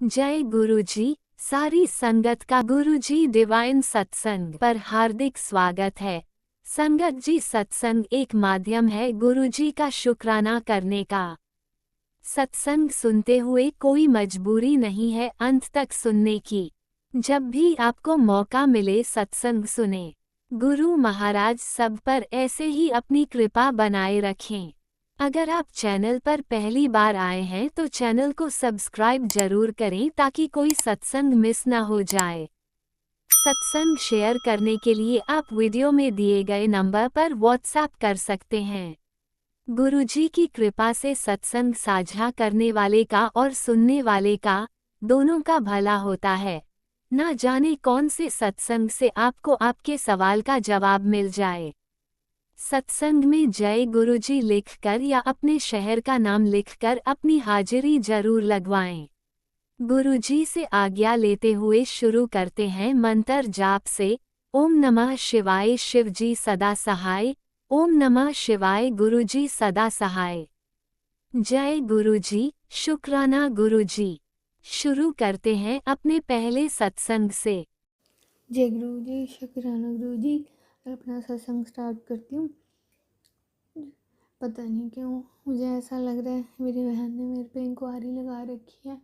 जय गुरुजी। सारी संगत का गुरुजी डिवाइन सत्संग पर हार्दिक स्वागत है। संगत जी, सत्संग एक माध्यम है गुरुजी का शुक्राना करने का। सत्संग सुनते हुए कोई मजबूरी नहीं है अंत तक सुनने की। जब भी आपको मौका मिले सत्संग सुने। गुरु महाराज सब पर ऐसे ही अपनी कृपा बनाए रखें। अगर आप चैनल पर पहली बार आए हैं तो चैनल को सब्सक्राइब जरूर करें ताकि कोई सत्संग मिस ना हो जाए। सत्संग शेयर करने के लिए आप वीडियो में दिए गए नंबर पर व्हाट्सएप कर सकते हैं। गुरुजी की कृपा से सत्संग साझा करने वाले का और सुनने वाले का, दोनों का भला होता है। ना जाने कौन से सत्संग से आपको आपके सवाल का जवाब मिल जाए। सत्संग में जय गुरुजी लिखकर या अपने शहर का नाम लिखकर अपनी हाजिरी जरूर लगवाएं। गुरुजी से आज्ञा लेते हुए शुरू करते हैं मंत्र जाप से। ओम नमः शिवाय शिवजी सदा सहाय। ओम नमः शिवाय गुरुजी सदा सहाय। जय गुरुजी, शुक्राना गुरुजी। शुरू करते हैं अपने पहले सत्संग से। जय गुरु जी, शुक्राना गुरु जी। अपना सत्संग स्टार्ट करती हूँ। पता नहीं क्यों मुझे ऐसा लग रहा है मेरी बहन ने मेरे पे इंक्वायरी लगा रखी है,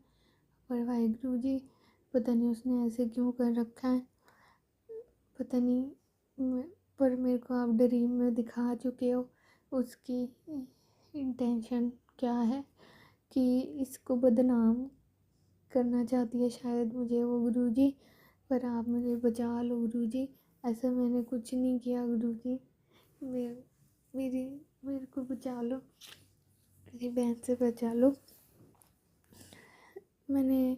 पर वाहिगुरु जी पता नहीं उसने ऐसे क्यों कर रखा है। पता नहीं, पर मेरे को आप ड्रीम में दिखा चुके हो उसकी इंटेंशन क्या है, कि इसको बदनाम करना चाहती है शायद मुझे वो गुरुजी। पर आप मुझे बचा लो गुरुजी, ऐसा मैंने कुछ नहीं किया गुरुजी। मेरी मेरे को बचा लो, मेरी बहन से बचा लो। मैंने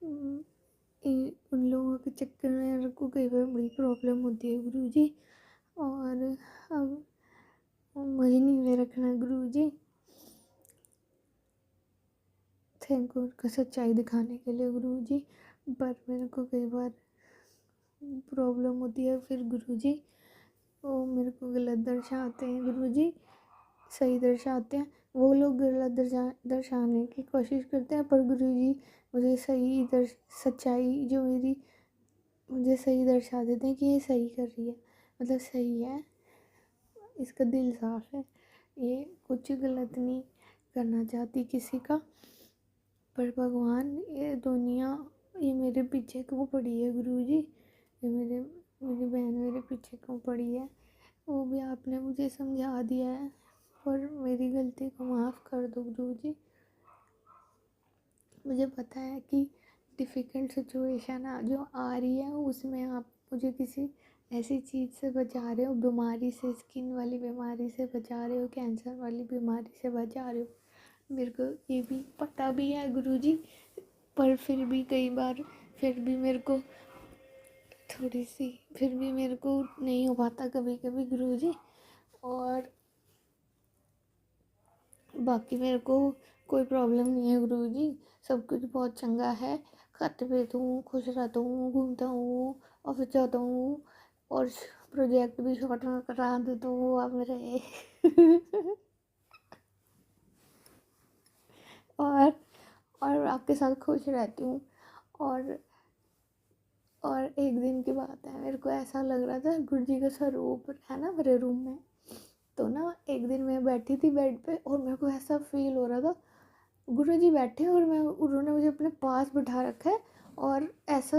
उन लोगों के चक्कर में मेरे को कई बार बड़ी प्रॉब्लम होती है गुरुजी, और अब मुझे नहीं में रखना गुरुजी। थैंक यू का सच्चाई दिखाने के लिए गुरुजी, पर मेरे को कई बार प्रॉब्लम होती है। फिर गुरुजी वो मेरे को गलत दर्शाते हैं गुरुजी, सही दर्शाते हैं। वो लोग गलत दर्शाने की कोशिश करते हैं, पर गुरुजी मुझे सच्चाई जो मेरी मुझे सही दर्शा देते हैं कि ये सही कर रही है, मतलब सही है, इसका दिल साफ है, ये कुछ गलत नहीं करना चाहती किसी का। पर भगवान, ये दुनिया ये मेरे पीछे क्यों पड़ी है गुरुजी, ये मेरी बहन मेरे पीछे क्यों पड़ी है। वो भी आपने मुझे समझा दिया है, पर मेरी गलती को माफ़ कर दो गुरुजी। मुझे पता है कि डिफ़िकल्ट सिचुएशन जो आ रही है उसमें आप मुझे किसी ऐसी चीज़ से बचा रहे हो, बीमारी से, स्किन वाली बीमारी से बचा रहे हो, कैंसर वाली बीमारी से बचा रहे हो। मेरे को ये भी पता भी है गुरुजी, पर फिर भी कई बार फिर भी मेरे को थोड़ी सी फिर भी मेरे को नहीं हो पाता कभी कभी गुरुजी। और बाकी मेरे को कोई प्रॉब्लम नहीं है गुरुजी, सब कुछ बहुत चंगा है। खाते पीते हूँ, खुश रहता हूँ, घूमता हूँ, ऑफिस जाता हूँ, और प्रोजेक्ट भी शॉर्ट में करा देता हूँ आप मेरे और और आपके साथ खुश रहती हूँ। और और एक दिन की बात है, मेरे को ऐसा लग रहा था गुरुजी का स्वरूप है ना मेरे रूम में। तो ना एक दिन मैं बैठी थी बेड पे और मेरे को ऐसा फील हो रहा था गुरुजी बैठे और मैं उन्होंने मुझे अपने पास बिठा रखा है, और ऐसा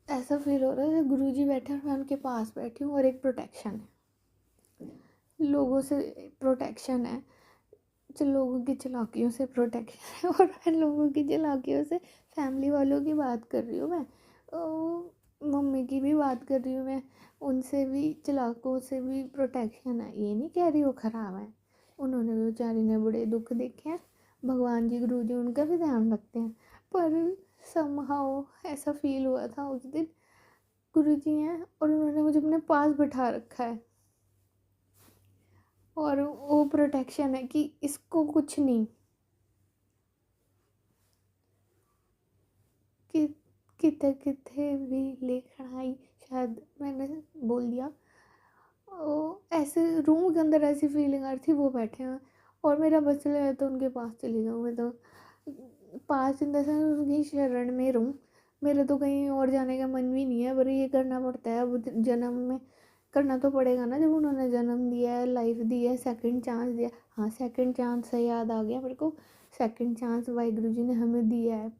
ऐसा फील हो रहा है गुरुजी बैठे और मैं उनके पास बैठी हूँ। और एक प्रोटेक्शन है, लोगों से प्रोटेक्शन है, लोगों की चालाकियों से प्रोटेक्शन है, और मैं लोगों की चालाकियों से, फैमिली वालों की बात कर रही हूँ मैं, मम्मी की भी बात कर रही हूँ मैं, उनसे भी, चालाकों से भी प्रोटेक्शन है। ये नहीं कह रही वो ख़राब है, उन्होंने भी बेचारी ने बड़े दुख देखे हैं, भगवान जी गुरु जी उनका भी ध्यान रखते हैं। पर समहाउ ऐसा फील हुआ था उस दिन गुरु जी हैं और उन्होंने मुझे अपने पास बिठा रखा है, और वो प्रोटेक्शन है कि इसको कुछ नहीं, कि कितने कितने भी लेकर आई, शायद मैंने बोल दिया। ऐसे रूम के अंदर ऐसी फीलिंग आ रही थी वो बैठे हैं और मेरा बस चले तो उनके पास चली जाऊँ मैं। तो पास इन द सेंस उसकी शरण में रहूँ। मेरा तो कहीं और जाने का मन भी नहीं है, पर ये करना पड़ता है। अब जन्म में करना तो पड़ेगा ना, जब उन्होंने जन्म दिया है, लाइफ दी है, सेकंड चांस दिया। हाँ, सेकंड चांस से याद आ गया मेरे को, सेकंड चांस वाहिगुरु जी ने हमें दिया है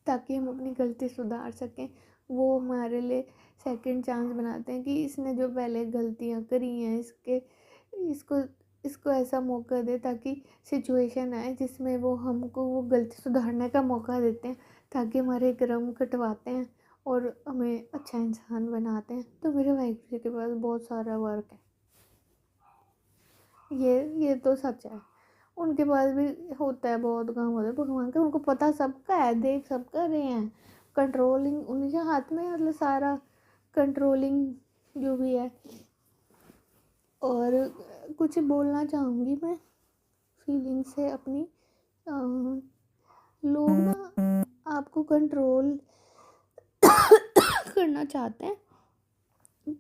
ताकि हम अपनी गलती सुधार सकें। वो हमारे लिए सेकंड चांस बनाते हैं कि इसने जो पहले गलतियाँ करी हैं, इसको इसको ऐसा मौका दे, ताकि सिचुएशन आए जिसमें वो हमको वो गलती सुधारने का मौका देते हैं, ताकि हमारे कर्म कटवाते हैं और हमें अच्छा इंसान बनाते हैं। तो मेरे वाहिगुरु जी के पास बहुत सारा वर्क है, ये तो सच है। उनके पास भी होता है, बहुत काम होता है भगवान का, उनको पता सबका है, देख सब कर रहे हैं। कंट्रोलिंग उन्हीं के हाथ में है, मतलब सारा कंट्रोलिंग जो भी है। और कुछ बोलना चाहूँगी मैं फीलिंग से अपनी। लोग ना आपको कंट्रोल करना चाहते हैं,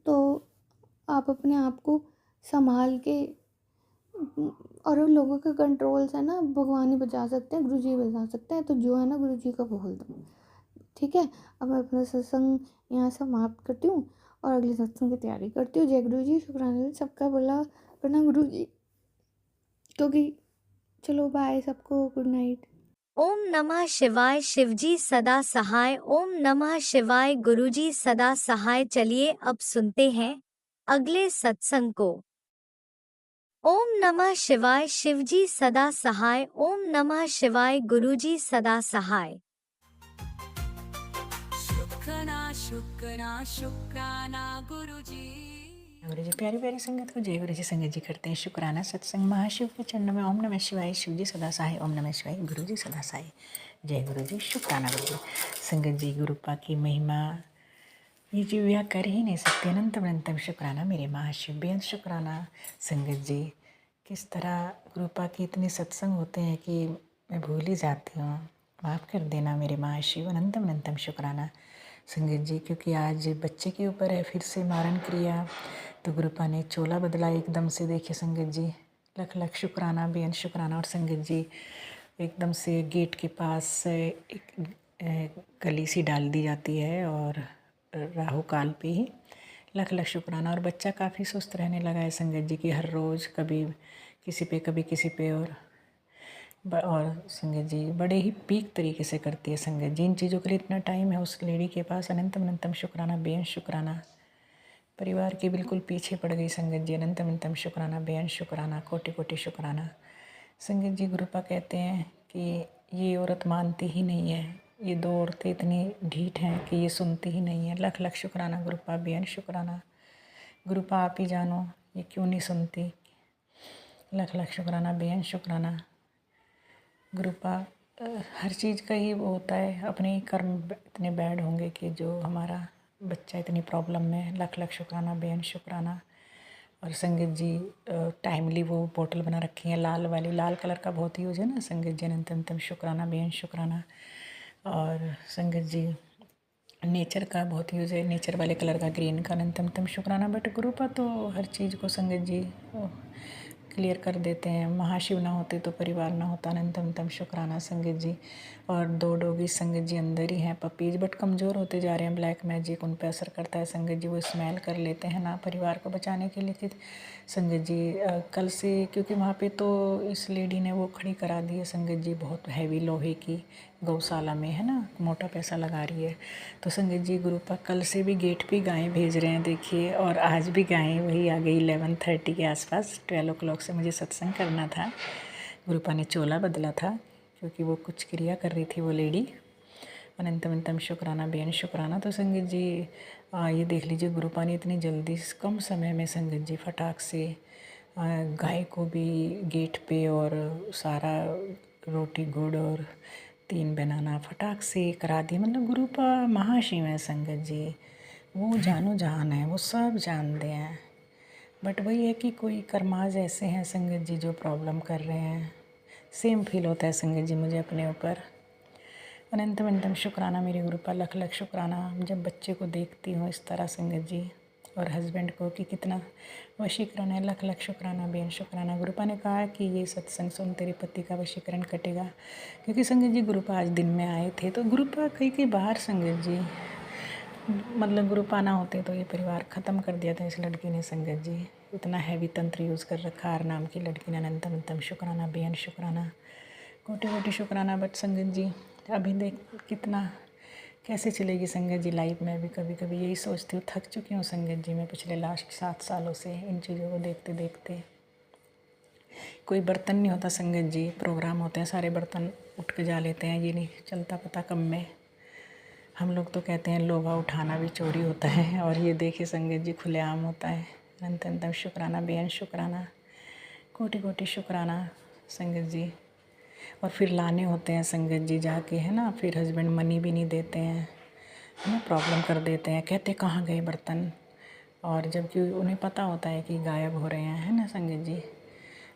तो आप अपने आप को संभाल के, और उन लोगों के कंट्रोल से ना भगवान ही बचा सकते हैं, गुरु जी बचा सकते हैं। तो जो है ना, गुरु जी का बोल दो, ठीक है। अब मैं अपना सत्संग यहाँ समाप्त करती हूँ और अगले सत्संग की तैयारी करती हूँ। जय गुरु जी, शुक्राना सबका, बोला करना गुरु जी, क्योंकि चलो बाय सबको, गुड नाइट। ओम नमः शिवाय। शिवजी सदा सहाय। ओम नमः शिवाय। गुरुजी सदा सहाय। चलिए अब सुनते हैं अगले सत्संग को। ओम नमः शिवाय। शिवजी सदा सहाय। ओम नमः शिवाय। गुरुजी सदा सहाय। शुक्राना गुरुजी। गुरु जी, प्यारी प्यारी संगत को जय गुरु जी। संगत जी करते हैं शुक्राना सत्संग महाशिव के चरणों में। ओम नमः शिवाय। शिव जी सदा सहाय। ओम नमः शिवाय। गुरु जी सदा सहाय। जय गुरु जी, शुक्राना गुरु जी। संगत जी, गुरुपा की महिमा ये जी व्या कर ही नहीं सकते। अनंतम अनंतम शुक्राना मेरे महाशिव, बेहद शुक्राना। संगत जी, किस तरह गुरुपा के इतने सत्संग होते हैं कि मैं भूल ही जाती हूँ। माफ़ कर देना मेरे महाशिव, अनंतम अनंतम शुक्राना। संगत जी, क्योंकि आज बच्चे के ऊपर है फिर से मारन क्रिया, तो गुरुपा ने चोला बदला एकदम से। देखिए संगत जी, लख लख शुक्राना, बेहद शुक्राना। और संगत जी, एकदम से गेट के पास एक कली सी डाल दी जाती है और राहु काल पे ही। लख लख शुक्राना। और बच्चा काफ़ी सुस्त रहने लगा है संगत जी की, हर रोज़ कभी किसी पे कभी किसी पे। और संगत जी बड़े ही पीक तरीके से करती है संगत जी। इन चीज़ों के लिए इतना टाइम है उस लेडी के पास। अनंतम अनंतम शुक्राना, बेहद शुक्राना। परिवार के बिल्कुल पीछे पड़ गई संगत जी। अनंतम अनंतम शुक्राना, बेहद शुक्राना, कोटि कोटि शुक्राना। संगत जी, गुरुपा कहते हैं कि ये औरत मानती ही नहीं है, ये दो औरतें इतनी ढीठ हैं कि ये सुनती ही नहीं है। लख लख शुक्राना गुरुपा, बेहद शुक्राना। गुरुपा आप ही जानो ये क्यों नहीं सुनती। लख लख शुक्राना, बेहद शुक्राना। गुरुपा हर चीज़ का ही वो होता है, अपने ही कर्म इतने बैड होंगे कि जो हमारा बच्चा इतनी प्रॉब्लम में है। लख लख शुक्राना, बेहद शुक्राना। और संगत जी, टाइमली वो बोतल बना रखी है लाल वाली, लाल कलर का बहुत यूज है ना संगत जी। अनंतम अनंतम शुक्राना, बेहद शुक्राना। और संगत जी, नेचर का बहुत यूज़ है, नेचर वाले कलर का, ग्रीन का। अनंतम अनंतम शुक्राना। बट गुरुपा तो हर चीज़ को संगत जी क्लियर कर देते हैं। महाशिव ना होते तो परिवार ना होता। अनंतम अनंतम शुक्राना संगत जी। और दो डॉगी संगत जी अंदर ही हैं, पपीज, बट कमज़ोर होते जा रहे हैं। ब्लैक मैजिक उन पे असर करता है संगत जी, वो स्मेल कर लेते हैं ना परिवार को बचाने के लिए। संगत जी कल से, क्योंकि वहाँ पे तो इस लेडी ने वो खड़ी करा दी है संगत जी, बहुत हैवी लोहे की, गौशाला में है ना, मोटा पैसा लगा रही है। तो संगत जी, गुरुपा कल से भी गेट पे गायें भेज रहे हैं देखिए। और आज भी गायें वही आ गई 11:30 के आसपास। 12 o'clock से मुझे सत्संग करना था। गुरुपा ने चोला बदला था क्योंकि वो कुछ क्रिया कर रही थी वो लेडी। अनंतम अनंतम शुक्राना, बेहद शुक्राना। तो संगत जी ये देख लीजिए, गुरुपा ने इतनी जल्दी कम समय में संगत जी फटाक से गाय को भी गेट पे, और सारा रोटी गुड़ और 3 बनाना फटाक से करा दी। मतलब गुरुपा महाशिव है संगत जी, वो जानो जहान है, वो सब जानते हैं। बट वही है कि कोई कर्माज ऐसे हैं संगत जी जो प्रॉब्लम कर रहे हैं। सेम फील होता है संगत जी मुझे अपने ऊपर। अनंतम अनंतम शुक्राना मेरे गुरुपा, लख लख शुक्राना। जब बच्चे को देखती हूँ इस तरह संगत जी, और हस्बैंड को कि कितना वशीकरण है। लख लख शुक्राना, बेन शुक्राना। गुरुपा ने कहा कि ये सत्संग सुन तेरे पति का वशीकरण कटेगा, क्योंकि संगत जी गुरुपा आज दिन में आए थे। तो गुरुपा कई बाहर संगत जी मतलब गुरुपा ना होते तो ये परिवार ख़त्म कर दिया था इस लड़की ने। संगत जी इतना हैवी तंत्र यूज़ कर रखा आर नाम की लड़की ने। अनंतम अनंतम शुक्राना, बेन शुक्राना, कोटि कोटि शुक्राना। बट संगत जी अभी देख कितना कैसे चलेगी संगत जी लाइफ में। भी कभी कभी यही सोचती हूँ, थक चुकी हूँ संगत जी मैं पिछले लास्ट 7 सालों से इन चीज़ों को देखते देखते। कोई बर्तन नहीं होता संगत जी, प्रोग्राम होते हैं सारे बर्तन उठ के जा लेते हैं, ये नहीं चलता पता कब में। हम लोग तो कहते हैं लोहा उठाना भी चोरी होता है, और ये देखिए संगत जी खुलेआम होता है। अनंत अनंतम शुक्राना, बेअंत शुक्राना, कोटि कोटि शुक्राना संगत जी। और फिर लाने होते हैं संगत जी जाके, है ना। फिर हस्बैंड मनी भी नहीं देते हैं, है ना, प्रॉब्लम कर देते हैं, कहते कहाँ गए बर्तन। और जबकि उन्हें पता होता है कि गायब हो रहे हैं, है ना संगत जी।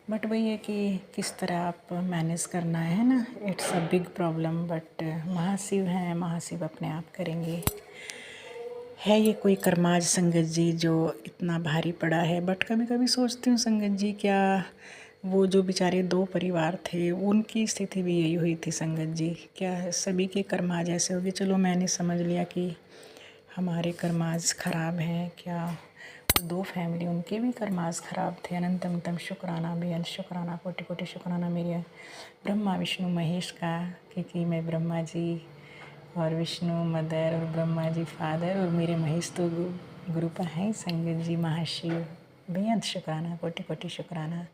बट वही है कि किस तरह आप मैनेज करना है ना। It's a big problem. But Mahashiv हैं, महाशिव अपने आप करेंगे। है ये कोई कर्माज संगत जी जो इतना भारी पड़ा है। बट कभी कभी सोचती हूँ संगत जी, क्या वो जो बेचारे 2 परिवार थे उनकी स्थिति भी यही हुई थी संगत जी? क्या सभी के कर्माज ऐसे होंगे? चलो मैंने समझ लिया कि हमारे कर्माज ख़राब हैं, क्या वो 2 फैमिली उनके भी कर्माज ख़राब थे? अनंतम तम शुक्राना, बेअंत शुक्राना, कोटि कोटि शुक्राना मेरे ब्रह्मा विष्णु महेश का, क्योंकि मैं ब्रह्मा जी और विष्णु मदर और ब्रह्मा जी फादर और मेरे महेश तो गुरुपा हैं संगत जी, महाशिव। बेअंत शुक्राना, कोटि कोटि शुक्राना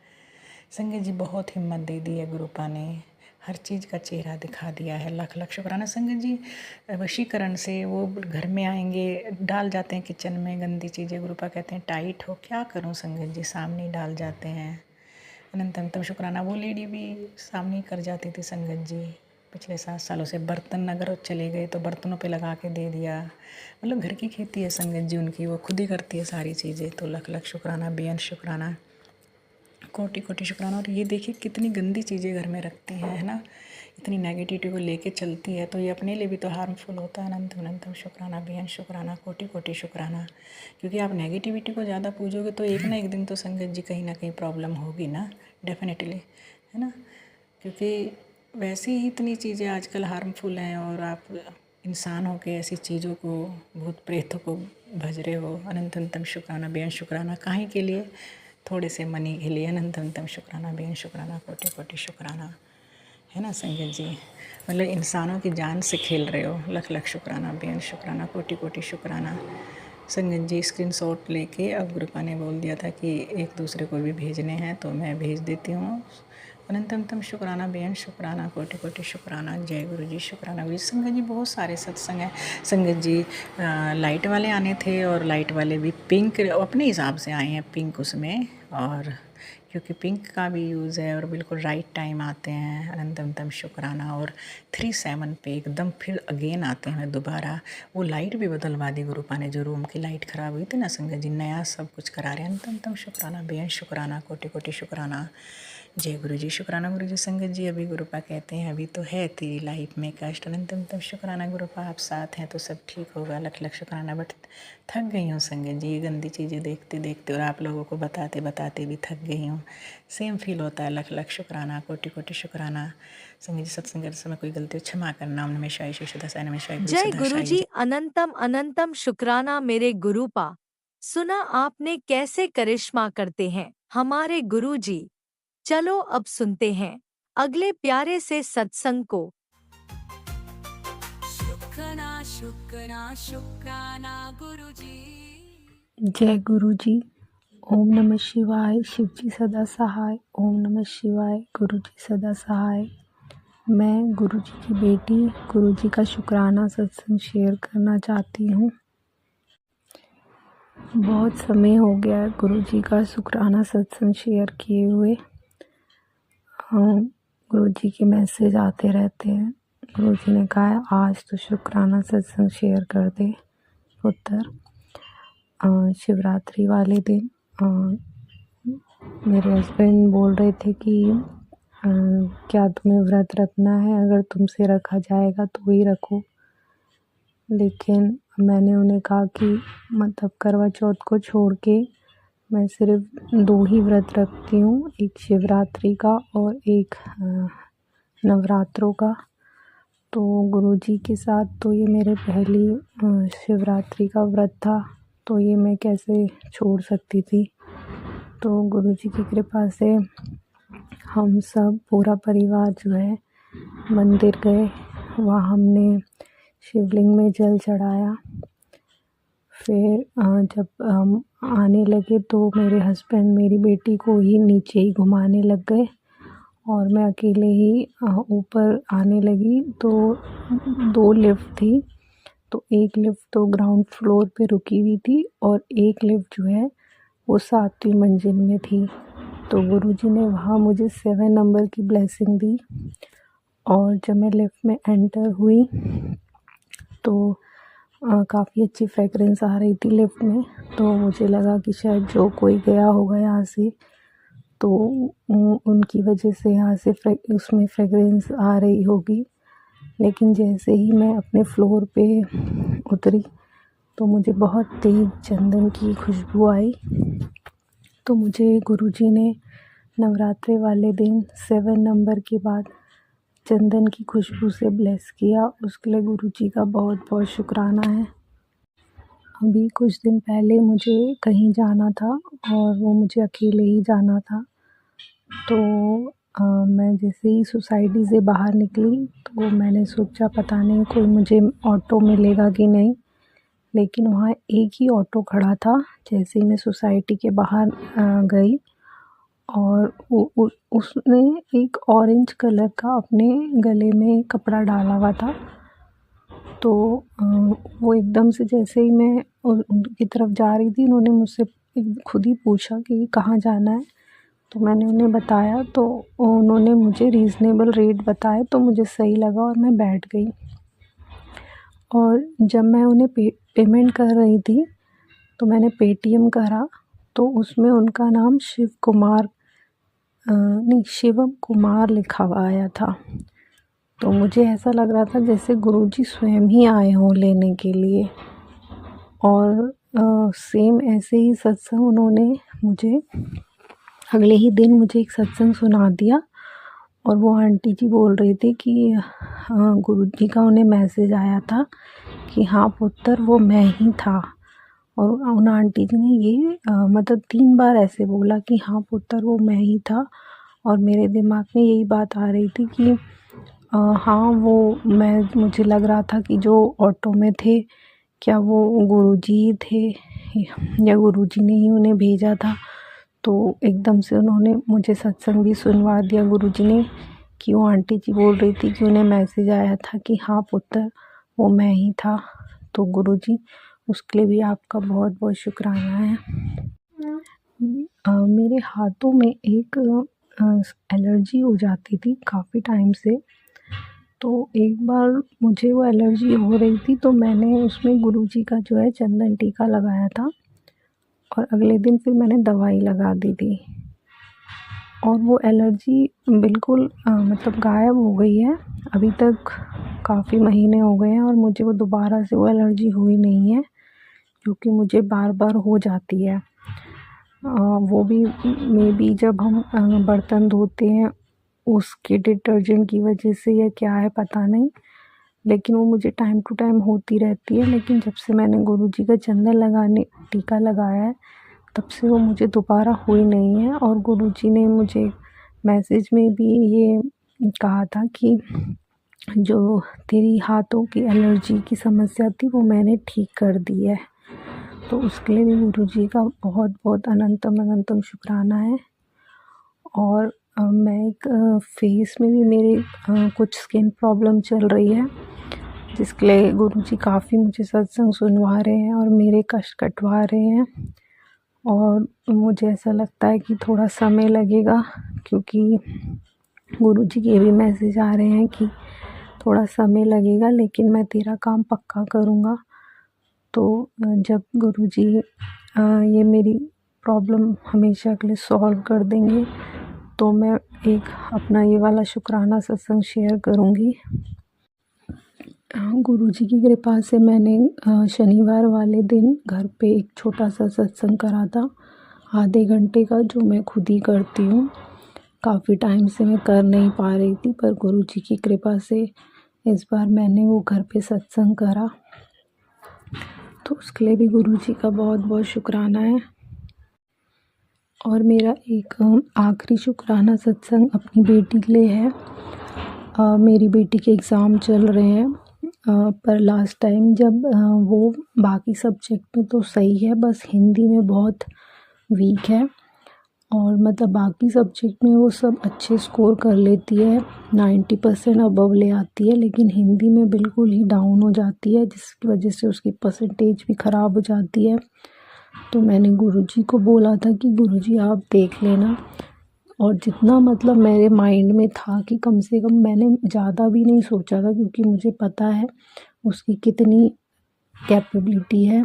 संगत जी। बहुत हिम्मत दे दी है गुरुपा ने, हर चीज़ का चेहरा दिखा दिया है। लख लख शुक्राना संगत जी। वशीकरण से वो घर में आएंगे, डाल जाते हैं किचन में गंदी चीज़ें। गुरुपा कहते हैं टाइट हो, क्या करूं संगत जी, सामने डाल जाते हैं। अनंत अनंतम शुक्राना। वो लेडी भी सामने कर जाती थी संगत जी पिछले 7 सालों से। बर्तन अगर चले गए तो बर्तनों पे लगा के दे दिया। मतलब घर की खेती है संगत जी उनकी, वो खुद ही करती है सारी चीज़ें। तो लख लख शुक्राना, बेअंत शुक्राना, कोटि कोटि शुक्राना। और ये देखिए कितनी गंदी चीज़ें घर में रखती हैं, है ना। इतनी नेगेटिविटी को लेके चलती है, तो ये अपने लिए भी तो हार्मफुल होता है। अनंत अनंतम शुक्राना, बेअंत शुक्राना, कोटि कोटि शुक्राना। क्योंकि आप नेगेटिविटी को ज़्यादा पूजोगे तो एक ना एक दिन तो संगत जी कहीं ना कहीं प्रॉब्लम होगी ना, डेफिनेटली, है ना। क्योंकि वैसे ही इतनी चीज़ें आजकल हार्मफुल हैं, और आप इंसान हो के ऐसी चीज़ों को, भूत प्रेतों को भज रहे हो। अनंत अनंतम शुक्राना, बेअंत शुक्राना, काहे के लिए? थोड़े से मनी के लिए। अनंत अनंतम शुक्राना, बेअंत शुक्राना, कोटि कोटि शुक्राना, है ना संगत जी। मतलब इंसानों की जान से खेल रहे हो। लख लख शुक्राना, बेअंत शुक्राना, कोटि कोटि शुक्राना संगत जी। स्क्रीनशॉट लेके अब गुरुपा ने बोल दिया था कि एक दूसरे को भी भेजने हैं, तो मैं भेज देती हूँ। अनंत अनंतम शुक्राना, बेअंत शुक्राना, कोटि कोटि शुक्राना। जय गुरु जी, शुक्राना गुरु जी। संगत जी बहुत सारे सत्संग हैं संगत जी। लाइट वाले आने थे, और लाइट वाले भी पिंक अपने हिसाब से आए हैं, पिंक उसमें। और क्योंकि पिंक का भी यूज़ है, और बिल्कुल राइट टाइम आते हैं। अनंत अनंतम शुक्राना। और 37 पे एकदम फिर अगेन आते हैं दोबारा। वो लाइट भी बदलवा दी गुरुपा ने, जो रूम की लाइट ख़राब हुई थी ना संगत जी, नया सब कुछ करा रहे हैं। अनंत अनंतम शुक्राना, बेअंत शुक्राना, कोटि कोटि शुक्राना। जय गुरु जी, शुक्राना गुरु जी। संगत जी अभी गुरुपा कहते हैं अभी तो है तेरी लाइफ में कष्ट। अनंत अनंतम शुक्राना गुरुपा, आप साथ हैं तो सब ठीक होगा। लख लख शुक्राना। बट थक गई हूँ संगत जी, ये गंदी चीज़ें देखते देखते, और आप लोगों को बताते बताते भी थक गई हूँ। सेम फील होता है। लख लख शुक्राना, कोटि कोटि शुक्राना संगत जी। सत्संग करते समय कोई गलती हो क्षमा करना। ओम नमः शिवाय, शिव सदासाय नमः शिवाय, गुरु जय सदासाय। गुरुजी, अनंतम अनंतम शुक्राना मेरे गुरुपा। सुना आपने कैसे करिश्मा करते हैं हमारे गुरुजी। चलो अब सुनते हैं अगले प्यारे से सत्संग को। शुक्राना शुक्राना शुक्राना गुरुजी। जय गुरु जी। ओम नमः शिवाय, शिव जी सदा सहाय। ओम नमः शिवाय, गुरु जी सदा सहाय। मैं गुरु जी की बेटी गुरु जी का शुक्राना सत्संग शेयर करना चाहती हूँ। बहुत समय हो गया है गुरु जी का शुक्राना सत्संग शेयर किए हुए। गुरु जी के मैसेज आते रहते हैं। गुरु जी ने कहा है आज तो शुक्राना सत्संग शेयर कर दे पुत्र। शिवरात्रि वाले दिन मेरे हस्बैंड बोल रहे थे कि क्या तुम्हें व्रत रखना है, अगर तुमसे रखा जाएगा तो ही रखो। लेकिन मैंने उन्हें कहा कि मतलब करवा चौथ को छोड़ के मैं सिर्फ 2 ही व्रत रखती हूँ, एक शिवरात्रि का और एक नवरात्रों का। तो गुरुजी के साथ तो ये मेरे पहली शिवरात्रि का व्रत था, तो ये मैं कैसे छोड़ सकती थी। तो गुरुजी की कृपा से हम सब पूरा परिवार जो है मंदिर गए, वहाँ हमने शिवलिंग में जल चढ़ाया। फिर जब हम आने लगे तो मेरे हस्बैंड मेरी बेटी को ही नीचे ही घुमाने लग गए और मैं अकेले ही ऊपर आने लगी। तो 2 लिफ्ट थी, तो एक लिफ्ट तो ग्राउंड फ्लोर पे रुकी हुई थी और एक लिफ्ट जो है वो 7वीं मंजिल में थी। तो गुरुजी ने वहाँ मुझे 7 नंबर की ब्लेसिंग दी और जब मैं लिफ्ट में एंटर हुई तो काफ़ी अच्छी फ्रेगरेंस आ रही थी लिफ्ट में। तो मुझे लगा कि शायद जो कोई गया होगा यहाँ से तो उनकी वजह से यहाँ से उसमें फ्रेगरेंस आ रही होगी। लेकिन जैसे ही मैं अपने फ्लोर पे उतरी तो मुझे बहुत तेज़ चंदन की खुशबू आई। तो मुझे गुरुजी ने नवरात्रि वाले दिन 7 नंबर के बाद चंदन की खुशबू से ब्लेस किया, उसके लिए गुरुजी का बहुत बहुत शुक्राना है। अभी कुछ दिन पहले मुझे कहीं जाना था और वो मुझे अकेले ही जाना था। तो मैं जैसे ही सोसाइटी से बाहर निकली तो मैंने सोचा पता नहीं कोई मुझे ऑटो मिलेगा कि नहीं, लेकिन वहाँ एक ही ऑटो खड़ा था। जैसे ही मैं सोसाइटी के बाहर गई और उसने एक ऑरेंज कलर का अपने गले में कपड़ा डाला हुआ था। तो वो एकदम से जैसे ही मैं उनकी तरफ जा रही थी, उन्होंने मुझसे खुद ही पूछा कि कहाँ जाना है। तो मैंने उन्हें बताया तो उन्होंने मुझे रीज़नेबल रेट बताए, तो मुझे सही लगा और मैं बैठ गई। और जब मैं उन्हें पेमेंट कर रही थी तो मैंने पेटीएम करा तो उसमें उनका नाम शिवम कुमार लिखा हुआ आया था। तो मुझे ऐसा लग रहा था जैसे गुरुजी स्वयं ही आए हों लेने के लिए। और सेम ऐसे ही सत्संग उन्होंने मुझे अगले ही दिन मुझे एक सत्संग सुना दिया और वो आंटी जी बोल रही थी कि गुरुजी का उन्हें मैसेज आया था कि हाँ पुत्र वो मैं ही था। और उन आंटी जी ने ये मतलब 3 बार ऐसे बोला कि हाँ पुत्र वो मैं ही था। और मेरे दिमाग में यही बात आ रही थी कि हाँ वो मुझे लग रहा था कि जो ऑटो में थे क्या वो गुरुजी थे या गुरुजी ने ही उन्हें भेजा था। तो एकदम से उन्होंने मुझे सत्संग भी सुनवा दिया गुरुजी ने कि वो आंटी जी बोल रही थी कि उन्हें मैसेज आया था कि हाँ पुत्र वो मैं ही था। तो गुरुजी उसके लिए भी आपका बहुत बहुत शुक्राना है। मेरे हाथों में एक एलर्जी हो जाती थी काफ़ी टाइम से। तो एक बार मुझे वो एलर्जी हो रही थी तो मैंने उसमें गुरुजी का जो है चंदन टीका लगाया था और अगले दिन फिर मैंने दवाई लगा दी थी और वो एलर्जी बिल्कुल मतलब गायब हो गई है। अभी तक काफ़ी महीने हो गए हैं और मुझे वो दोबारा से वो एलर्जी हुई नहीं है, जो कि मुझे बार बार हो जाती है। वो भी मे बी जब हम बर्तन धोते हैं उसके डिटर्जेंट की वजह से या क्या है पता नहीं, लेकिन वो मुझे टाइम टू टाइम होती रहती है। लेकिन जब से मैंने गुरुजी का चंदन टीका लगाया है तब से वो मुझे दोबारा हुई नहीं है। और गुरुजी ने मुझे मैसेज में भी ये कहा था कि जो तेरी हाथों की एलर्जी की समस्या थी वो मैंने ठीक कर दी है। तो उसके लिए भी गुरुजी का बहुत बहुत अनंतम शुक्राना है। और मैं एक फेस में भी मेरे कुछ स्किन प्रॉब्लम चल रही है, जिसके लिए गुरुजी काफ़ी मुझे सत्संग सुनवा रहे हैं और मेरे कष्ट कटवा रहे हैं। और मुझे ऐसा लगता है कि थोड़ा समय लगेगा, क्योंकि गुरुजी के भी मैसेज आ रहे हैं कि थोड़ा समय लगेगा, लेकिन मैं तेरा काम पक्का करूँगा। तो जब गुरुजी ये मेरी प्रॉब्लम हमेशा के लिए सॉल्व कर देंगे तो मैं एक अपना ये वाला शुक्राना सत्संग शेयर करूँगी। गुरुजी की कृपा से मैंने शनिवार वाले दिन घर पे एक छोटा सा सत्संग करा था, आधे घंटे का, जो मैं खुद ही करती हूँ। काफ़ी टाइम से मैं कर नहीं पा रही थी, पर गुरुजी की कृपा से इस बार मैंने वो घर पे सत्संग करा, तो उसके लिए भी गुरुजी का बहुत बहुत शुक्राना है। और मेरा एक आखिरी शुक्राना सत्संग अपनी बेटी के लिए है। मेरी बेटी के एग्ज़ाम चल रहे हैं, पर लास्ट टाइम जब वो बाकी सब्जेक्ट में तो सही है, बस हिंदी में बहुत वीक है। और मतलब बाकी सब्जेक्ट में वो सब अच्छे स्कोर कर लेती है, 90% अबव ले आती है, लेकिन हिंदी में बिल्कुल ही डाउन हो जाती है, जिसकी वजह से उसकी परसेंटेज भी ख़राब हो जाती है। तो मैंने गुरुजी को बोला था कि गुरुजी आप देख लेना, और जितना मतलब मेरे माइंड में था कि कम से कम, मैंने ज़्यादा भी नहीं सोचा था क्योंकि मुझे पता है उसकी कितनी कैपेबिलिटी है।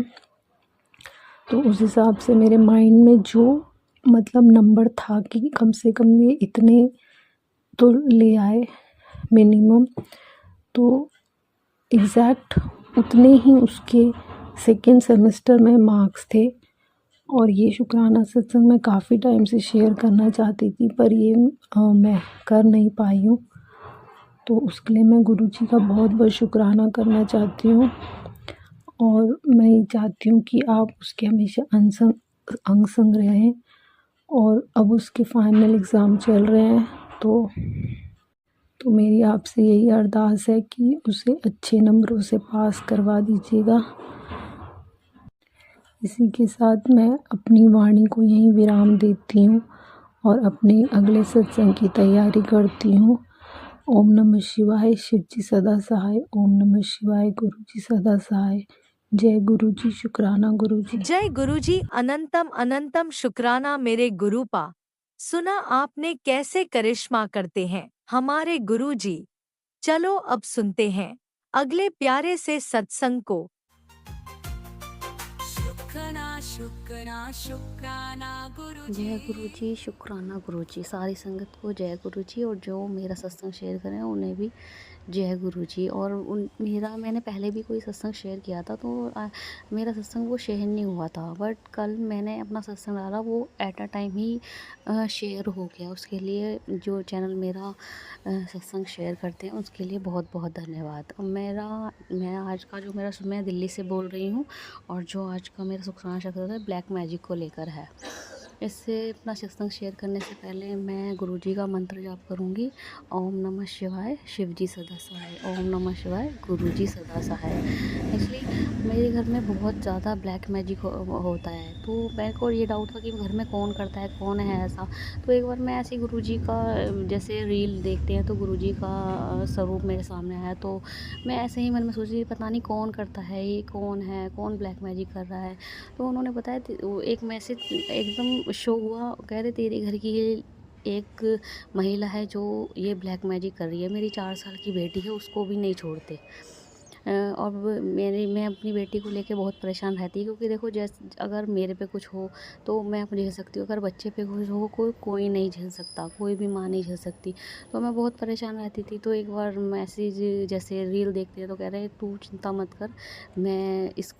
तो उस हिसाब से मेरे माइंड में जो मतलब नंबर था कि कम से कम ये इतने तो ले आए मिनिमम, तो एग्ज़ैक्ट उतने ही उसके सेकेंड सेमेस्टर में मार्क्स थे। और ये शुक्राना सत्संग मैं काफ़ी टाइम से शेयर करना चाहती थी, पर ये मैं कर नहीं पाई हूँ, तो उसके लिए मैं गुरुजी का बहुत बहुत शुक्राना करना चाहती हूँ। और मैं ये चाहती हूँ कि आप उसके हमेशा अंग संग रहें। और अब उसके फाइनल एग्ज़ाम चल रहे हैं, तो मेरी आपसे यही अरदास है कि उसे अच्छे नंबरों से पास करवा दीजिएगा। इसी के साथ मैं अपनी वाणी को यहीं विराम देती हूँ और अपने अगले सत्संग की तैयारी करती हूँ। ओम नमः शिवाय, शिव जी सदा सहाय। ओम नमः शिवाय, गुरु जी सदा सहाय। जय गुरु जी, शुक्राना गुरु जी। जय गुरुजी, अनंतम अनंतम शुक्राना मेरे गुरुपा। सुना आपने कैसे करिश्मा करते हैं हमारे गुरुजी। चलो अब सुनते हैं अगले प्यारे से सत्संग को। शुक्राना गुरुजी। जय गुरुजी, शुक्राना गुरुजी। सारी संगत को जय गुरुजी, और जो मेरा सत्संग शेयर करें उन्हें भी जय गुरुजी। और मैंने पहले भी कोई सत्संग शेयर किया था, तो मेरा सत्संग वो शेयर नहीं हुआ था, बट कल मैंने अपना सत्संग डाला, वो at a time he share हो गया। उसके लिए जो चैनल मेरा सत्संग शेयर करते हैं उसके लिए बहुत बहुत धन्यवाद। मैं आज का जो मैं दिल्ली से बोल रही हूँ, और जो आज का मेरा शुक्राना शब्द है ब्लैक मैजिक को लेकर है। इससे अपना सत्संग शेयर करने से पहले मैं गुरुजी का मंत्र जाप करूँगी। ओम नमः शिवाय, शिव जी सदा सहाय। ओम नमः शिवाय, गुरुजी सदा सहाय। एक्चुअली मेरे घर में बहुत ज़्यादा ब्लैक मैजिक होता है, तो मेरे को ये डाउट था कि घर में कौन करता है, कौन है ऐसा। तो एक बार मैं ऐसे गुरुजी का जैसे रील देखते हैं, तो गुरुजी का स्वरूप मेरे सामने आया, तो मैं ऐसे ही मन में सोच रही पता नहीं कौन करता है, ये कौन है, कौन ब्लैक मैजिक कर रहा है। तो उन्होंने बताया, एक मैसेज एकदम शो हुआ, कह रहे तेरे घर की ये एक महिला है जो ये ब्लैक मैजिक कर रही है, मेरी 4 साल की बेटी है, उसको भी नहीं छोड़ते। और मैं अपनी बेटी को लेके बहुत परेशान रहती, क्योंकि देखो जैसे अगर मेरे पे कुछ हो तो मैं अपनी झेल सकती हूँ, अगर बच्चे पे कुछ हो कोई नहीं झेल सकता, कोई भी माँ नहीं झेल सकती। तो मैं बहुत परेशान रहती थी। तो एक बार मैसेज जैसे रील देखते हैं तो कह रहे तू चिंता मत कर,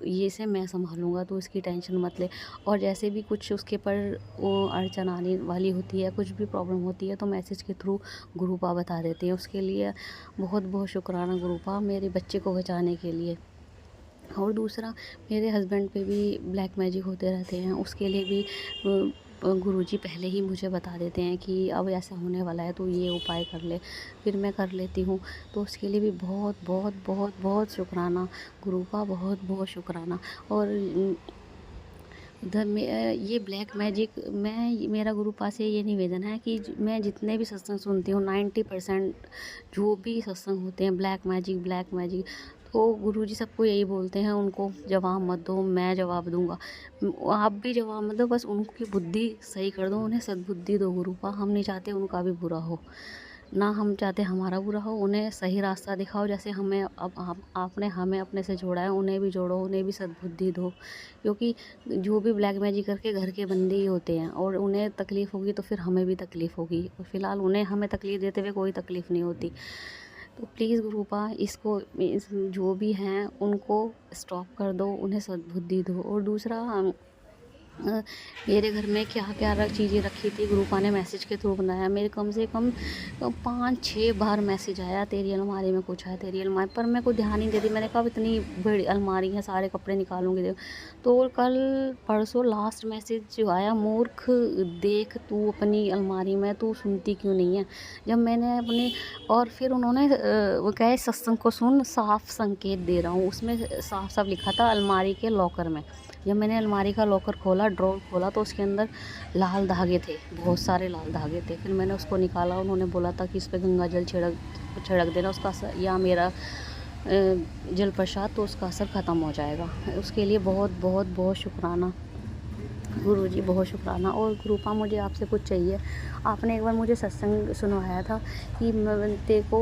ये से मैं संभालूंगा, तो इसकी टेंशन मत ले। और जैसे भी कुछ उसके पर वो अड़चन आने वाली होती है, कुछ भी प्रॉब्लम होती है, तो मैसेज के थ्रू गुरुपा बता देते हैं। उसके लिए बहुत बहुत शुक्राना गुरुपा, मेरे बच्चे को बचाने के लिए। और दूसरा, मेरे हस्बैंड पे भी ब्लैक मैजिक होते रहते हैं, उसके लिए भी गुरुजी पहले ही मुझे बता देते हैं कि अब ऐसा होने वाला है, तो ये उपाय कर ले, फिर मैं कर लेती हूँ। तो उसके लिए भी बहुत बहुत बहुत बहुत शुक्राना गुरुपा, बहुत बहुत शुक्राना। और ये ब्लैक मैजिक, मेरा गुरुपा से ये निवेदन है कि मैं जितने भी सत्संग सुनती हूँ 90% जो भी सत्संग होते हैं ब्लैक मैजिक, तो गुरुजी सबको यही बोलते हैं, उनको जवाब मत दो, मैं जवाब दूंगा। आप भी जवाब मत दो, बस उनकी बुद्धि सही कर दो, उन्हें सद्बुद्धि दो गुरुपा। हम नहीं चाहते उनका भी बुरा हो, ना हम चाहते हमारा बुरा हो, उन्हें सही रास्ता दिखाओ। जैसे हमें अब आपने हमें अपने से जोड़ा है, उन्हें भी जोड़ो, उन्हें भी सद्बुद्धि दो। क्योंकि जो भी ब्लैक मैजिक करके घर के बंदे ही होते हैं, और उन्हें तकलीफ़ होगी तो फिर हमें भी तकलीफ़ होगी, और फिलहाल उन्हें हमें तकलीफ़ देते हुए कोई तकलीफ़ नहीं होती। तो प्लीज़ गुरुपा इसको जो भी हैं उनको स्टॉप कर दो, उन्हें सद्बुद्धि दो। और दूसरा मेरे घर में क्या क्या चीज़ें रखी थी, गुरुपा ने मैसेज के थ्रू बनाया। मेरे कम से कम 5-6 बार मैसेज आया, तेरी अलमारी में कुछ है, तेरी अलमारी, पर मैं कोई ध्यान नहीं देती। मैंने कहा इतनी बड़ी अलमारी है, सारे कपड़े निकालूंगी। तो कल परसों लास्ट मैसेज जो आया, मूर्ख देख तू अपनी अलमारी में, तू सुनती क्यों नहीं है। जब मैंने अपने और फिर उन्होंने वो कहे सत्संग को सुन, साफ संकेत दे रहा हूँ। उसमें साफ साफ लिखा था अलमारी के लॉकर में। जब मैंने अलमारी का लॉकर खोला, ड्रॉर खोला, तो उसके अंदर लाल धागे थे, बहुत सारे लाल धागे थे। फिर मैंने उसको निकाला। उन्होंने बोला था कि इस पर गंगा जल छिड़क देना, उसका असर, या मेरा जल प्रसाद, तो उसका असर ख़त्म हो जाएगा। उसके लिए बहुत बहुत बहुत शुक्राना गुरुजी, बहुत शुक्राना। और गुरुपा मुझे आपसे कुछ चाहिए। आपने एक बार मुझे सत्संग सुनवाया था कि तेरे को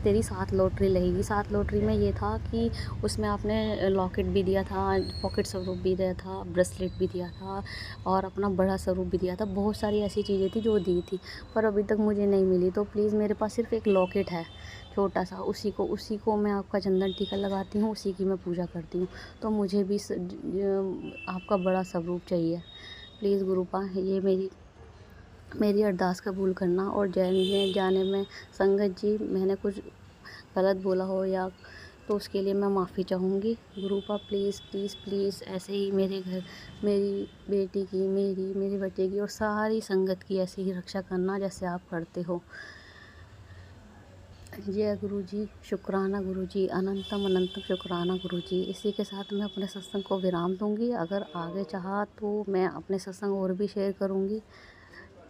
तेरी 7 लॉटरी लगेगी। 7 लॉटरी में ये था कि उसमें आपने लॉकेट भी दिया था, पॉकेट स्वरूप भी दिया था, ब्रेसलेट भी दिया था और अपना बड़ा स्वरूप भी दिया था। बहुत सारी ऐसी चीज़ें थी जो दी थी, पर अभी तक मुझे नहीं मिली। तो प्लीज़, मेरे पास सिर्फ एक लॉकेट है छोटा सा, उसी को मैं आपका चंदन टीका लगाती हूँ, उसी की मैं पूजा करती हूँ। तो मुझे भी आपका बड़ा स्वरूप चाहिए। प्लीज़ गुरुपा, ये मेरी अरदास कबूल करना। और जाने में संगत जी, मैंने कुछ गलत बोला हो या तो उसके लिए मैं माफ़ी चाहूँगी। गुरुपा प्लीज़ प्लीज़ प्लीज़, ऐसे ही मेरे घर, मेरी बेटी की, मेरे बच्चे की और सारी संगत की ऐसे ही रक्षा करना जैसे आप करते हो। जय गुरुजी, शुक्राना गुरुजी, अनंतम अनंतम शुक्राना गुरुजी। इसी के साथ मैं अपने सत्संग को विराम दूंगी। अगर आगे चाहा तो मैं अपने सत्संग और भी शेयर करूंगी।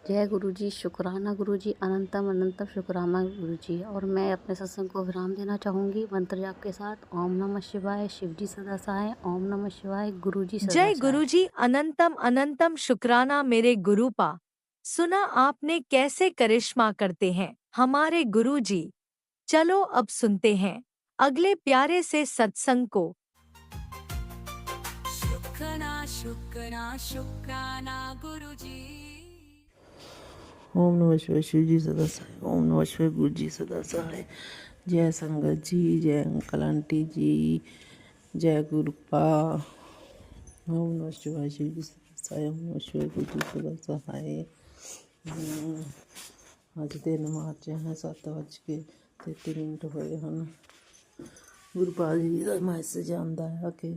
जय गुरुजी, शुक्राना गुरुजी, अनंतम अनंतम शुक्राना गुरुजी। और मैं अपने सत्संग को विराम देना चाहूँगी मंत्र जाप के साथ। ओम नमः शिवाय, शिवजी सदा सहाय। ओम नमः शिवाय, गुरुजी सदा जय सहाय। गुरुजी, अनंतम अनंतम शुक्राना मेरे गुरुपा। सुना आपने कैसे करिश्मा करते हैं हमारे गुरुजी। चलो अब सुनते हैं अगले प्यारे से सत्संग को। शुक्राना गुरुजी। ओम नमः शिवाय, शिव जी सदा सहाय। ओम नमः शिवाय, गुरु जी सदा सहाय। जय संगत जी, जय अंकल आंटी जी, जय गुरुपा। ओम नमः शिवाय, शिव जी सदा सहाय। ओम नमः शिवाय, गुरु जी सदा सहाय। ਅੱਜ 3 ਮਾਰਚ ਹੈ, 7:33 ਹੋਏ ਹਨ। ਗੁਰਪਾਲ ਜੀ ਦਾ ਮੈਸੇਜ ਆਉਂਦਾ ਹੈ कि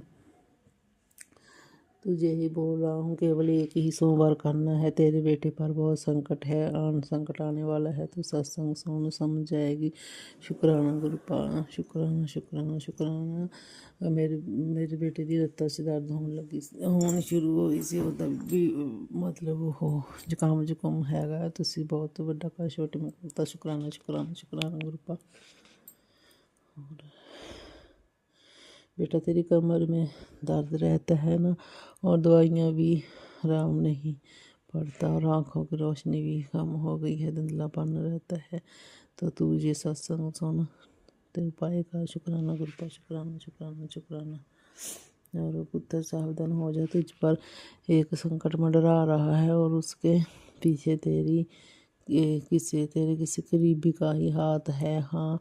तुझे ही बोल रहा हूँ, केवल एक ही सोमवार करना है। तेरे बेटे पर बहुत संकट है, संकट आने वाला है। तू सत्संग सुन, समझ जाएगी। शुक्राना गुरुपा, शुक्राना शुक्राना शुक्राना। मेरे बेटे की रत्ता से दर्द होनी शुरू होई सी। ਉਹਦਾ ਵੀ ਮਤਲਬ ਉਹ ਜ਼ੁਕਾਮ ਹੈਗਾ। ਤੁਸੀਂ ਬਹੁਤ ਵੱਡਾ ਕਾ ਛੋਟੇ में करता। शुक्राना शुक्राना शुक्राना गुरुपा। बेटा तेरी कमर में दर्द रहता है ना, और दवाइयाँ भी आराम नहीं पड़ता, और आँखों की रोशनी भी कम हो गई है, धुंधलापन रहता है। तो तू ये सत्संग सुन तो उपाय का। शुक्राना गुरुपा, शुक्राना शुक्राना शुक्राना। और पुत्र सावधान हो जा, तुझ पर एक संकट मंडरा रहा है और उसके पीछे तेरे किसी करीबी का ही हाथ है। हाँ,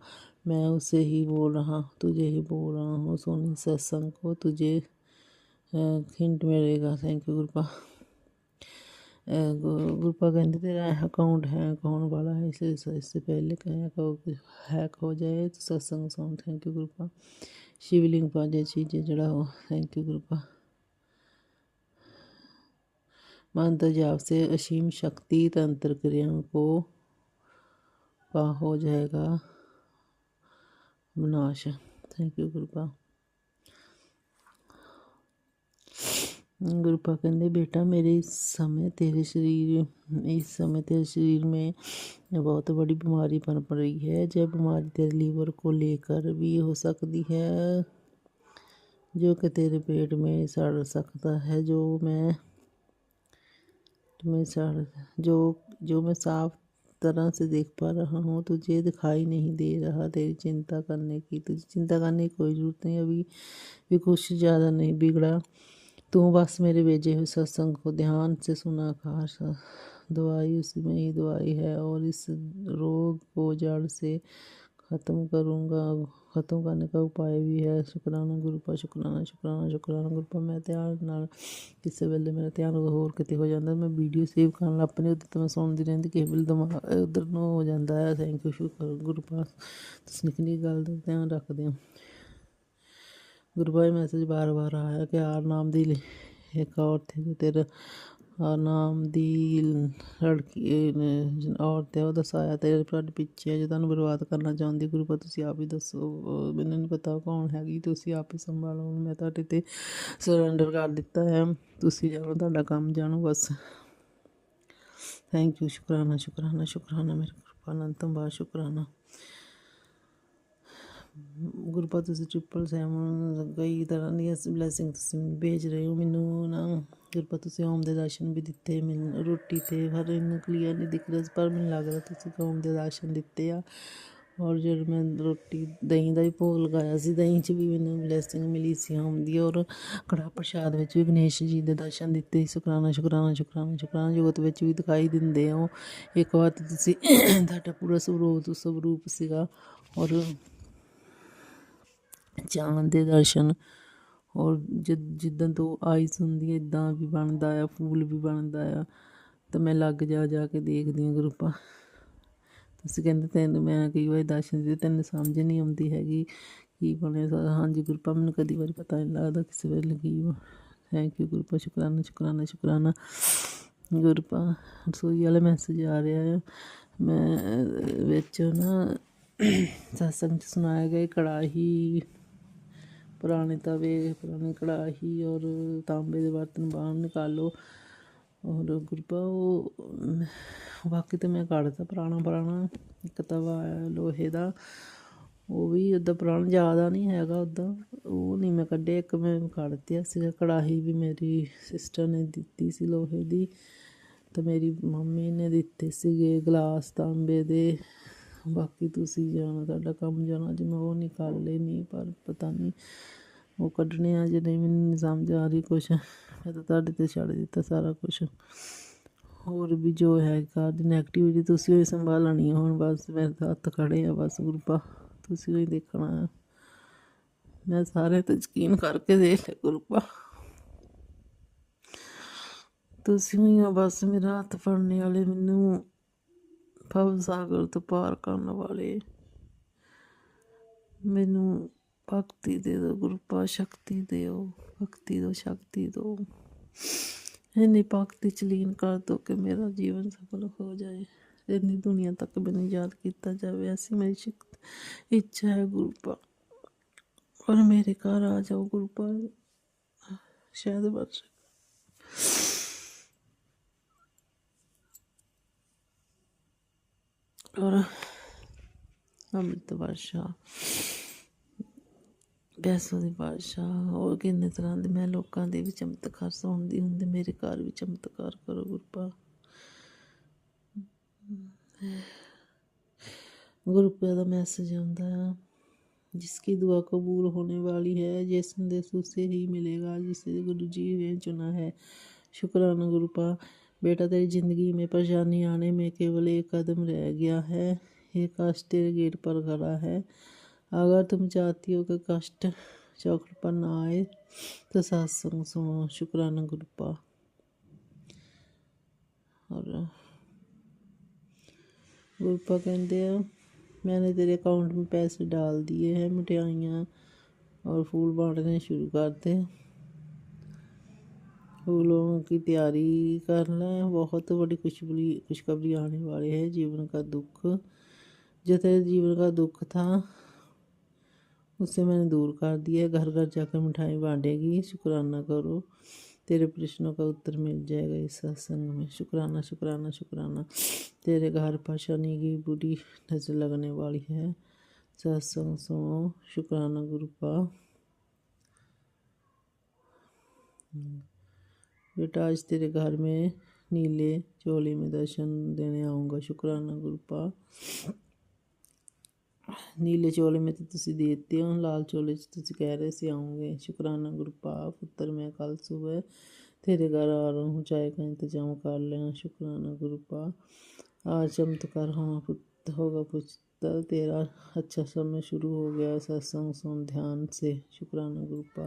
मैं उसे ही बोल रहा हूँ, तुझे ही बोल रहा हूँ। सुनी सत्संग को, तुझे हिंट मिलेगा। Thank you गुरुपा। गुरुपा कहते तेरा अकाउंट हैक होने वाला है, इससे पहले हैक हो जाए तो सत्संग सुन। Thank you गुरुपा। शिवलिंग पर जो चीज़ें चढ़ाओ। Thank you गुरुपा। मंत्र जाप से असीम शक्ति तंत्र क्रियाओं का हो जाएगा विनाश। Thank you गुरुपा। गुरुपा कहते बेटा, इस समय तेरे शरीर में बहुत बड़ी बीमारी पनप रही है। जब बीमारी तेरे लीवर को लेकर भी हो सकती है, जो कि तेरे पेट में सड़ सकता है। जो मैं साफ तरह से देख पा रहा हूँ, तुझे दिखाई नहीं दे रहा। तुझे चिंता करने की कोई ज़रूरत नहीं। अभी भी कुछ ज़्यादा नहीं बिगड़ा। तू बस मेरे भेजे हुए सत्संग को ध्यान से सुना कर। दवाई उसी में ही दवाई है, और इस रोग को जड़ से ख़त्म करूँगा। ख़त्म करने का उपाय भी है। शुकराना गुरुपा, शुकराना शुकराना शुकराना गुरुपा। मैं ध्यान नाल किसी वेले मेरा ध्यान होर किते हो जाता, मैं वीडियो सेव करन लग पैंदी, उधर तो मैं सुनती रहती, किसी वेले दिमाग उधर ਨੂੰ हो जाता है। थैंक यू शुक्र गुरुपा, तुसीं निक्की निक्की गल दा ध्यान रखदे हो। गुरुपा ये मैसेज बार बार आया कि आर नाम दी एक औरत थी जो तेरे ਆਰ ਨਾਮ ਦੀ ਲੜਕੀ ਔਰਤ ਹੈ, ਉਹ ਦਸਾਇਆ ਤੇਰੇ ਤੁਹਾਡੇ ਪਿੱਛੇ ਜੋ ਤੁਹਾਨੂੰ ਬਰਬਾਦ ਕਰਨਾ ਚਾਹੁੰਦੀ। ਗੁਰੂਪਾ ਤੁਸੀਂ ਆਪ ਹੀ ਦੱਸੋ, ਮੈਨੂੰ ਨਹੀਂ ਪਤਾ ਕੌਣ ਹੈਗੀ, ਤੁਸੀਂ ਆਪ ਹੀ ਸੰਭਾਲੋ। ਮੈਂ ਤੁਹਾਡੇ 'ਤੇ ਸਰੈਂਡਰ ਕਰ ਦਿੱਤਾ ਹੈ, ਤੁਸੀਂ ਜਾਣੋ, ਤੁਹਾਡਾ ਕੰਮ ਜਾਣੋ ਬਸ। ਥੈਂਕ ਯੂ, ਸ਼ੁਕਰਾਨਾ ਸ਼ੁਕਰਾਨਾ ਸ਼ੁਕਰਾਨਾ ਮੇਰੇ ਗੁਰੂਪਾ ਅਨੰਤਮ ਬਾਰ ਸ਼ੁਕਰਾਨਾ। ਗੁਰੂਪਾ ਤੁਸੀਂ 777 ਕਈ ਤਰ੍ਹਾਂ ਦੀਆਂ ਬਲੈਸਿੰਗ ਤੁਸੀਂ ਭੇਜ ਰਹੇ ਹੋ ਮੈਨੂੰ ਨਾ। ਗੁਰੂਪਾ ਤੁਸੀਂ ਓਮ ਦੇ ਦਰਸ਼ਨ ਵੀ ਦਿੱਤੇ ਮੈਨੂੰ ਰੋਟੀ 'ਤੇ, ਪਰ ਇਹਨੂੰ ਕਲੀਅਰ ਨਹੀਂ ਦਿਖ ਰਿਹਾ, ਪਰ ਮੈਨੂੰ ਲੱਗਦਾ ਤੁਸੀਂ ਓਮ ਦੇ ਦਰਸ਼ਨ ਦਿੱਤੇ ਆ। ਔਰ ਜਦੋਂ ਮੈਂ ਰੋਟੀ ਦਹੀਂ ਦਾ ਵੀ ਭੋਗ ਲਗਾਇਆ ਸੀ, ਦਹੀਂ 'ਚ ਵੀ ਮੈਨੂੰ ਬਲੈਸਿੰਗ ਮਿਲੀ ਸੀ ਓਮ ਦੀ। ਔਰ ਕੜਾਹ ਪ੍ਰਸ਼ਾਦ ਵਿੱਚ ਵੀ ਗਣੇਸ਼ ਜੀ ਦੇ ਦਰਸ਼ਨ ਦਿੱਤੇ। ਸ਼ੁਕਰਾਨਾ ਸ਼ੁਕਰਾਨਾ ਸ਼ੁਕਰਾਨਾ ਸ਼ੁਕਰਾਨਾ। ਜੋਤ ਵਿੱਚ ਵੀ ਦਿਖਾਈ ਦਿੰਦੇ ਹੋ। ਇੱਕ ਵਾਰ ਤੁਸੀਂ ਤੁਹਾਡਾ ਪੂਰਾ ਸਰੂਪ ਸੀਗਾ। ਔਰ ਚਾਂਦ ਦੇ ਦਰਸ਼ਨ, ਔਰ ਜਿੱਦਾਂ ਤੋਂ ਆਈਸ ਹੁੰਦੀ ਹੈ ਇੱਦਾਂ ਵੀ ਬਣਦਾ ਆ, ਫੂਲ ਵੀ ਬਣਦਾ ਆ, ਤਾਂ ਮੈਂ ਲੱਗ ਜਾ ਕੇ ਦੇਖਦੀ ਹਾਂ। ਗੁਰੂਪਾ ਤੁਸੀਂ ਕਹਿੰਦੇ ਤੈਨੂੰ ਮੈਂ ਕਈ ਵਾਰੀ ਦਰਸ਼ਨ ਦਿੱਤੇ, ਤੈਨੂੰ ਸਮਝ ਨਹੀਂ ਆਉਂਦੀ ਹੈਗੀ ਕੀ ਬਣਿਆ। ਹਾਂਜੀ ਗੁਰੂਪਾ, ਮੈਨੂੰ ਕਦੀ ਵਾਰੀ ਪਤਾ ਨਹੀਂ ਲੱਗਦਾ ਕਿਸੇ ਵੇਲੇ ਕੀ। ਥੈਂਕ ਯੂ ਗੁਰੂਪਾ, ਸ਼ੁਕਰਾਨਾ ਸ਼ੁਕਰਾਨਾ ਸ਼ੁਕਰਾਨਾ ਗੁਰੂਪਾ। ਰਸੋਈ ਵਾਲਾ ਮੈਸੇਜ ਆ ਰਿਹਾ ਆ, ਮੈਂ ਵਿੱਚ ਨਾ ਸਤਸੰਗ 'ਚ ਸੁਣਾਇਆ ਗਿਆ ਕੜਾਹੀ, ਪੁਰਾਣੇ ਤਵੇ, ਪੁਰਾਣੀ ਕੜਾਹੀ ਔਰ ਤਾਂਬੇ ਦੇ ਬਰਤਨ ਬਾਹਰ ਨਿਕਾਲੋ। ਔਰ ਗੁਰੂਪਾ ਉਹ ਬਾਕੀ ਤਾਂ ਮੈਂ ਕੱਢਤਾ ਪੁਰਾਣਾ ਇੱਕ ਤਵਾ ਲੋਹੇ ਦਾ, ਉਹ ਵੀ ਉੱਦਾਂ ਪੁਰਾਣਾ ਜ਼ਿਆਦਾ ਨਹੀਂ ਹੈਗਾ ਉੱਦਾਂ, ਉਹ ਨਹੀਂ ਮੈਂ ਕੱਢਿਆ। ਇੱਕ ਮੈਂ ਕੱਢ ਦਿੱਤਾ ਸੀਗਾ। ਕੜਾਹੀ ਵੀ ਮੇਰੀ ਸਿਸਟਰ ਨੇ ਦਿੱਤੀ ਸੀ ਲੋਹੇ ਦੀ, ਅਤੇ ਮੇਰੀ ਮੰਮੀ ਨੇ ਦਿੱਤੇ ਸੀਗੇ ਗਲਾਸ ਤਾਂਬੇ ਦੇ। ਬਾਕੀ ਤੁਸੀਂ ਜਾਣਾ, ਤੁਹਾਡਾ ਕੰਮ ਜਾਣਾ। ਜੇ ਮੈਂ ਉਹ ਨਿਕਾਲੇ ਨਹੀਂ, ਪਰ ਪਤਾ ਨਹੀਂ ਉਹ ਕੱਢਣੇ ਆ ਜੇ ਨਹੀਂ, ਮੈਨੂੰ ਨਹੀਂ ਸਮਝ ਆ ਰਹੀ ਕੁਛ। ਮੈਂ ਤਾਂ ਤੁਹਾਡੇ 'ਤੇ ਛੱਡ ਦਿੱਤਾ ਸਾਰਾ ਕੁਛ। ਹੋਰ ਵੀ ਜੋ ਹੈ ਘਰ ਦੀ ਨੈਗੇਟਿਵਿਟੀ ਤੁਸੀਂ ਹੋਈ ਸੰਭਾਲਣੀ ਹੁਣ ਬਸ। ਮੇਰੇ ਤਾਂ ਹੱਥ ਖੜ੍ਹੇ ਆ ਬਸ ਗੁਰੂਪਾ, ਤੁਸੀਂ ਹੋਈ ਦੇਖਣਾ ਆ। ਮੈਂ ਸਾਰਿਆਂ 'ਤੇ ਯਕੀਨ ਕਰਕੇ ਦੇਖ ਲਿਆ ਗੁਰੂਪਾ, ਤੁਸੀਂ ਹੋਈ ਆ ਬਸ ਮੇਰਾ ਹੱਥ ਫੜਨੇ ਵਾਲੇ, ਮੈਨੂੰ ਭਵ ਸਾਗਰ ਤੋਂ ਪਾਰ ਕਰਨ ਵਾਲੇ। ਮੈਨੂੰ ਭਗਤੀ ਦੇ ਦਿਓ ਗੁਰੂਪਾ, ਸ਼ਕਤੀ ਦਿਓ, ਭਗਤੀ ਦਿਓ, ਸ਼ਕਤੀ ਦਿਓ। ਇੰਨੀ ਭਗਤੀ 'ਚ ਲੀਨ ਕਰ ਦਿਓ ਕਿ ਮੇਰਾ ਜੀਵਨ ਸਫਲ ਹੋ ਜਾਏ, ਇੰਨੀ ਦੁਨੀਆ ਤੱਕ ਮੈਨੂੰ ਯਾਦ ਕੀਤਾ ਜਾਵੇ, ਐਸੀ ਮੇਰੀ ਇੱਛਾ ਹੈ ਗੁਰੂਪਾ। ਔਰ ਮੇਰੇ ਘਰ ਆ ਜਾਓ ਗੁਰੂਪਾ, ਸ਼ਾਇਦ ਬਸ। ਔਰ ਅੰਮ੍ਰਿਤ ਬਾਦਸ਼ਾਹ, ਵੈਸੋ ਦੀ ਬਾਦਸ਼ਾਹ, ਹੋਰ ਕਿੰਨੇ ਤਰ੍ਹਾਂ ਦੇ ਮੈਂ ਲੋਕਾਂ ਦੇ ਵੀ ਚਮਤਕਾਰ ਸੁਣਦੀ ਹੁੰਦੀ, ਮੇਰੇ ਘਰ ਵੀ ਚਮਤਕਾਰ ਕਰੋ ਗੁਰੂਪਾ। ਗੁਰੂਪਾ ਦਾ ਮੈਸੇਜ ਆਉਂਦਾ ਆ, जिसकी दुआ कबूल होने वाली है, ये संदेश उसे ही मिलेगा जिसे गुरु जी ने चुना है। शुक्राना गुरुपा। बेटा तेरी ज़िंदगी में परेशानी आने में केवल एक कदम रह गया है, ये कष्ट तेरे गेट पर खड़ा है। अगर तुम चाहती हो कि कष्ट चौखट पर ना आए तो सत्संग सुनो। शुक्राना गुरुपा। और गुरुपा कहते हैं मैंने तेरे अकाउंट में पैसे डाल दिए हैं, मिठाइयाँ और फूल बांटने शुरू कर दे। फूलों की तैयारी कर लें, बहुत बड़ी खुशखबरी आने वाली है। जीवन का दुख, जो तेरे जीवन का दुख था उससे मैंने दूर कर दिया। घर घर जाकर मिठाई बांटेगी। शुक्राना करो, तेरे प्रश्नों का उत्तर मिल जाएगा इस सत्संग में। शुक्राना शुक्राना शुक्राना। तेरे घर पर शनि की बुरी नज़र लगने वाली है, सत्संग सुनो। शुक्राना गुरुपा। बेटा आज तेरे घर में नीले चोले में दर्शन देने आऊँगा। शुक्राना गुरुपा। नीले चोले में तो तुसी देते हो, लाल चोले तुसी कह रहे से आऊँगे। शुक्राना गुरुपा। पुत्र मैं कल सुबह तेरे घर आ रहा हूँ, चाय का इंतजाम कर लेना। शुक्राना गुरुपा। आज चमत्कार होगा लगता तेरा अच्छा समय शुरू हो गया। सत्संग सुन ध्यान से। शुक्राना गुरुपा।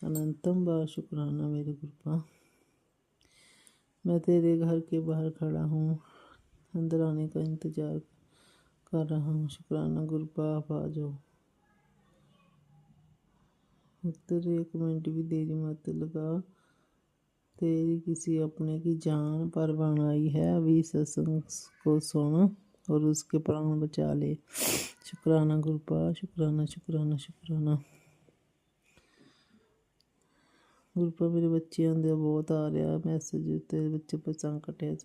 अनंतम बार शुक्राना मेरे गुरुपा। मैं तेरे घर के बाहर खड़ा हूँ, अंदर आने का इंतज़ार कर रहा हूँ। शुक्राना गुरुपा, आप आ जाओ। उत्तर 1 मिनट भी देरी मत लगा, तेरी किसी अपने की जान परवान आई है। अभी सत्संग को सुन और उसके प्राण बचा ले। शुक्राना गुरुपा, शुक्राना शुक्राना शुक्राना गुरुपा। मेरे बच्चे आंदे बहुत आ रहा मैसेज, तेरे बच्चे पर संकट है।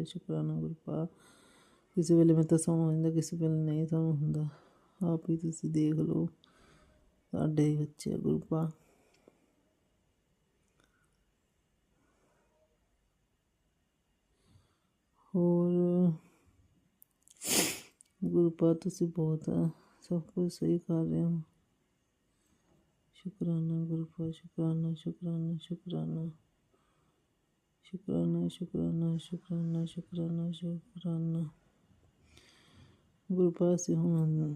शुक्राना गुरुपा। किसी वेले मैं तो सौं जांदा, किसी वेले नहीं सौं हुंदा। आप ही तुसीं देख लो, साडे ही बच्चे गुरुपा। और गुरुपा तुसीं बहुत सब कुछ सही कर रहे हो। शुक्राना गुरुपा, शुक्राना शुक्राना शुक्राना शुक्राना शुक्राना शुक्राना शुक्राना शुक्राना गुरुपा। से ਹੁਣ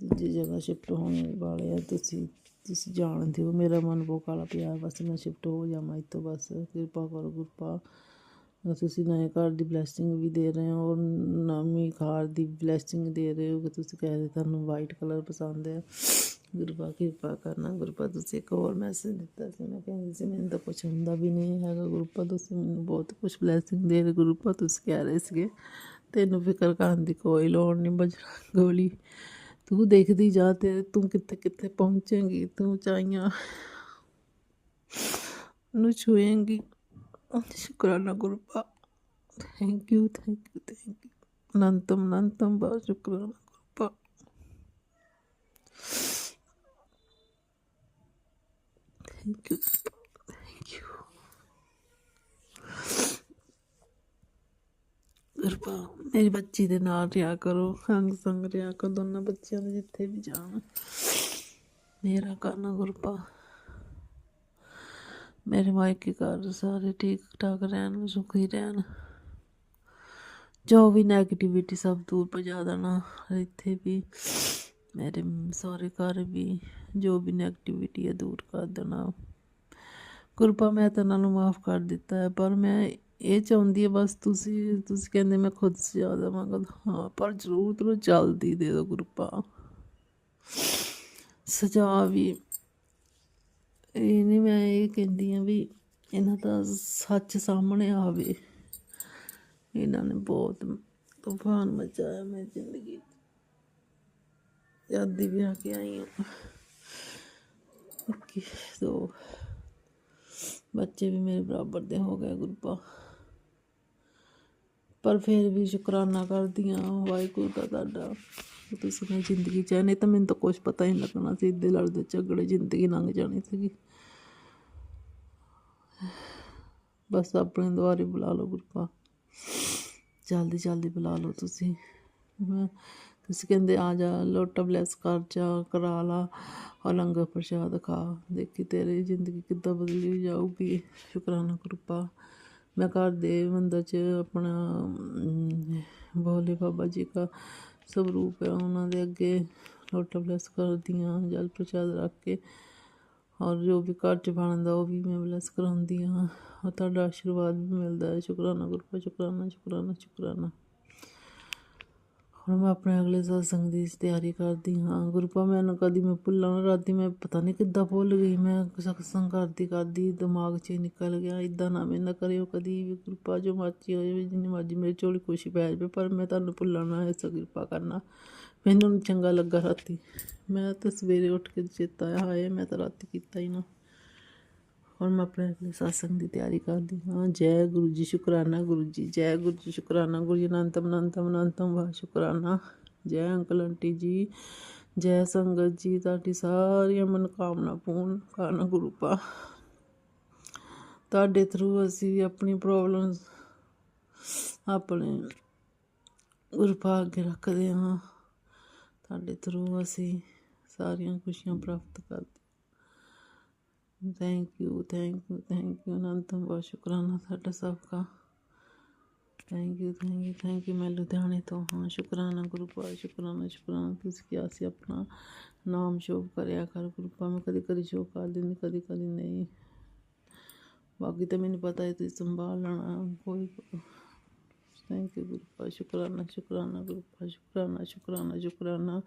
ਦੂਜੀ ਜਗ੍ਹਾ ਸ਼ਿਫਟ ਹੋਣ ਵਾਲੇ ਆ। ਤੁਸੀਂ ਜਾਣਦੇ ਹੋ ਮੇਰਾ ਮਨ ਬਹੁਤ ਕਾਲਾ ਪਿਆ, ਬਸ ਮੈਂ ਸ਼ਿਫਟ ਹੋ ਜਾਵਾਂ ਇੱਥੋਂ, ਬਸ ਕਿਰਪਾ ਕਰੋ ਗੁਰਪਾ। ਤੁਸੀਂ ਨਵੇਂ ਘਰ ਦੀ ਬਲੈਸਿੰਗ ਵੀ ਦੇ ਰਹੇ ਹੋ ਔਰ ਨਵੀਂ ਕਾਰ ਦੀ ਬਲੈਸਿੰਗ ਦੇ ਰਹੇ ਹੋ ਕਿ ਤੁਸੀਂ ਕਹਿ ਰਹੇ ਤੁਹਾਨੂੰ ਵਾਈਟ ਕਲਰ ਪਸੰਦ ਹੈ। ਗੁਰਪਾ ਕਿਰਪਾ ਕਰਨਾ ਗੁਰਪਾ। ਤੁਸੀਂ ਇੱਕ ਹੋਰ ਮੈਸੇਜ ਦਿੱਤਾ ਸੀ, ਮੈਂ ਕਹਿੰਦੀ ਸੀ ਮੈਨੂੰ ਤਾਂ ਕੁਛ ਹੁੰਦਾ ਵੀ ਨਹੀਂ ਹੈਗਾ ਗੁਰਪਾ, ਤੁਸੀਂ ਮੈਨੂੰ ਬਹੁਤ ਕੁਛ ਬਲੈਸਿੰਗ ਦੇ ਰਹੇ ਗੁਰਪਾ। ਤੁਸੀਂ ਕਹਿ ਰਹੇ ਸੀਗੇ ਤੈਨੂੰ ਫਿਕਰ ਕਰਨ ਦੀ ਕੋਈ ਲੋੜ ਨਹੀਂ, ਬਜਰੰਗ ਬਲੀ ਤੂੰ ਦੇਖਦੀ ਜਾ ਤੇ ਤੂੰ ਕਿੱਥੇ ਕਿੱਥੇ ਪਹੁੰਚੇਂਗੀ, ਤੂੰ ਉਚਾਈਆਂ ਨੂੰ ਛੂਏਂਗੀ। शुक्राना गुरुपा। Thank you thank you thank you. अनंतम बार शुक्राना गुरुपा। थैंक यू थैंक यू गुरुपा। मेरी बच्ची दे नाल रिहा करो, संग रिहा करो, दोनों बच्चों ने जिथे भी जाना मेरा करना गुरुपा। मेरे मायके घर सारे ठीक ठाक रहन, सुखी रहन, जो भी नैगेटिविटी सब दूर पजा देना। इत्थे भी मेरे सौरे घर भी जो भी नैगेटिविटी है दूर कर देना गुरुपा। मैं तो इन्हों माफ़ कर दिता है, पर मैं ये चाहती है बस तुसी कहते मैं खुद सजा देवांगा, हाँ पर जरूर जल्दी दे दो गुरुपा। सजा भी ये नहीं, मैं ये कहती हाँ भी इन्हों का सच सामने आवे। इन्होंने बहुत तूफान मचाया मेरी जिंदगी, शादी भी आके आई हूँ, 2 बच्चे भी मेरे बराबर दे हो गए गुरुपा। पर फिर भी शुकराना करदी हाँ वाहिगुरू का तुहाडा, तुसीं मेरी जिंदगी च। नहीं तो मैनूं तो कुछ पता ही नहीं लगना सी, इदे लड़दे झगड़े जिंदगी लंघ जानी सी। बस अपने द्वारे बुला लो गुरुपा, जल्दी जल्दी बुला लो तुसी। तुसी कहंदे आ जा, लोटा ब्लैस कर जा, करा ला और लंगर प्रशाद खा, देखी तेरी जिंदगी किद्दां बदली जाऊगी। शुकराना गुरुपा। मैं घर दे मंदिर च अपना भोले बाबा जी का स्वरूप है, उन्होंने अगे लोटा ब्लैस करदी हाँ, जल प्रशाद रख के, और जो भी घर च बनदा वो भी मैं ब्लैस कराउंदी हाँ, और तुहाडा आशीर्वाद भी मिलता है। शुकराना गुरुपा, शुकराना शुकराना शुकराना। ਹੁਣ मैं अपने अगले सत्संग की तैयारी करती हाँ गुरुपा। मैनू कभी मैं भुल्ला ना, राती मैं पता नहीं किद्दां भुल गई, मैं सत्संग करती दिमाग च निकल गया। इदा ना मेरे ना करियो कभी भी गुरुपा, जो मर्जी हो जाए, जिन्नी मर्जी मेरी झोली खुशी पै जाए, पर मैं तुहानू भुल्ला ना ऐसा कृपा करना। मैनू नहीं चंगा लगा राती, मैं तो सवेरे उठ के चेता आया हाए मैं तो राती कीता ही ना। और मैं अपने अगले सत्संग की तैयारी करती हाँ। जय गुरु जी, शुकराना गुरु जी, जय गुरु जी, शुकराना गुरु जी। अनंतम वाह शुकराना। जय अंकल आंटी जी, जय संगत जी, ताड़ी सारिया मनोकामना पूर्ण करना गुरुपा। ताड़े थ्रू असी अपनी प्रॉब्लम अपने गुरुपा अगे रखते हाँ, ताड़े थ्रू असी सारिया खुशियां प्राप्त करते। Thank you thank you thank you. अनंतम बहुत शुकराना साडा सबका। Thank you. मैं लुधियाने तो हाँ, शुक्राना गुरुपा, शुक्राना शुक्राना। तुझकी आसी अपना नाम शोभ करया कर गुरुपा। मैं कदी कदी शो कर दिंदी, कदी कदी नहीं। बाकी तो मैंने पता है तुझ संभाल लेना कोई। थैंक यू गुरुपा, शुक्राना शुक्राना गुरुपा, शुक्राना शुक्राना शुक्राना।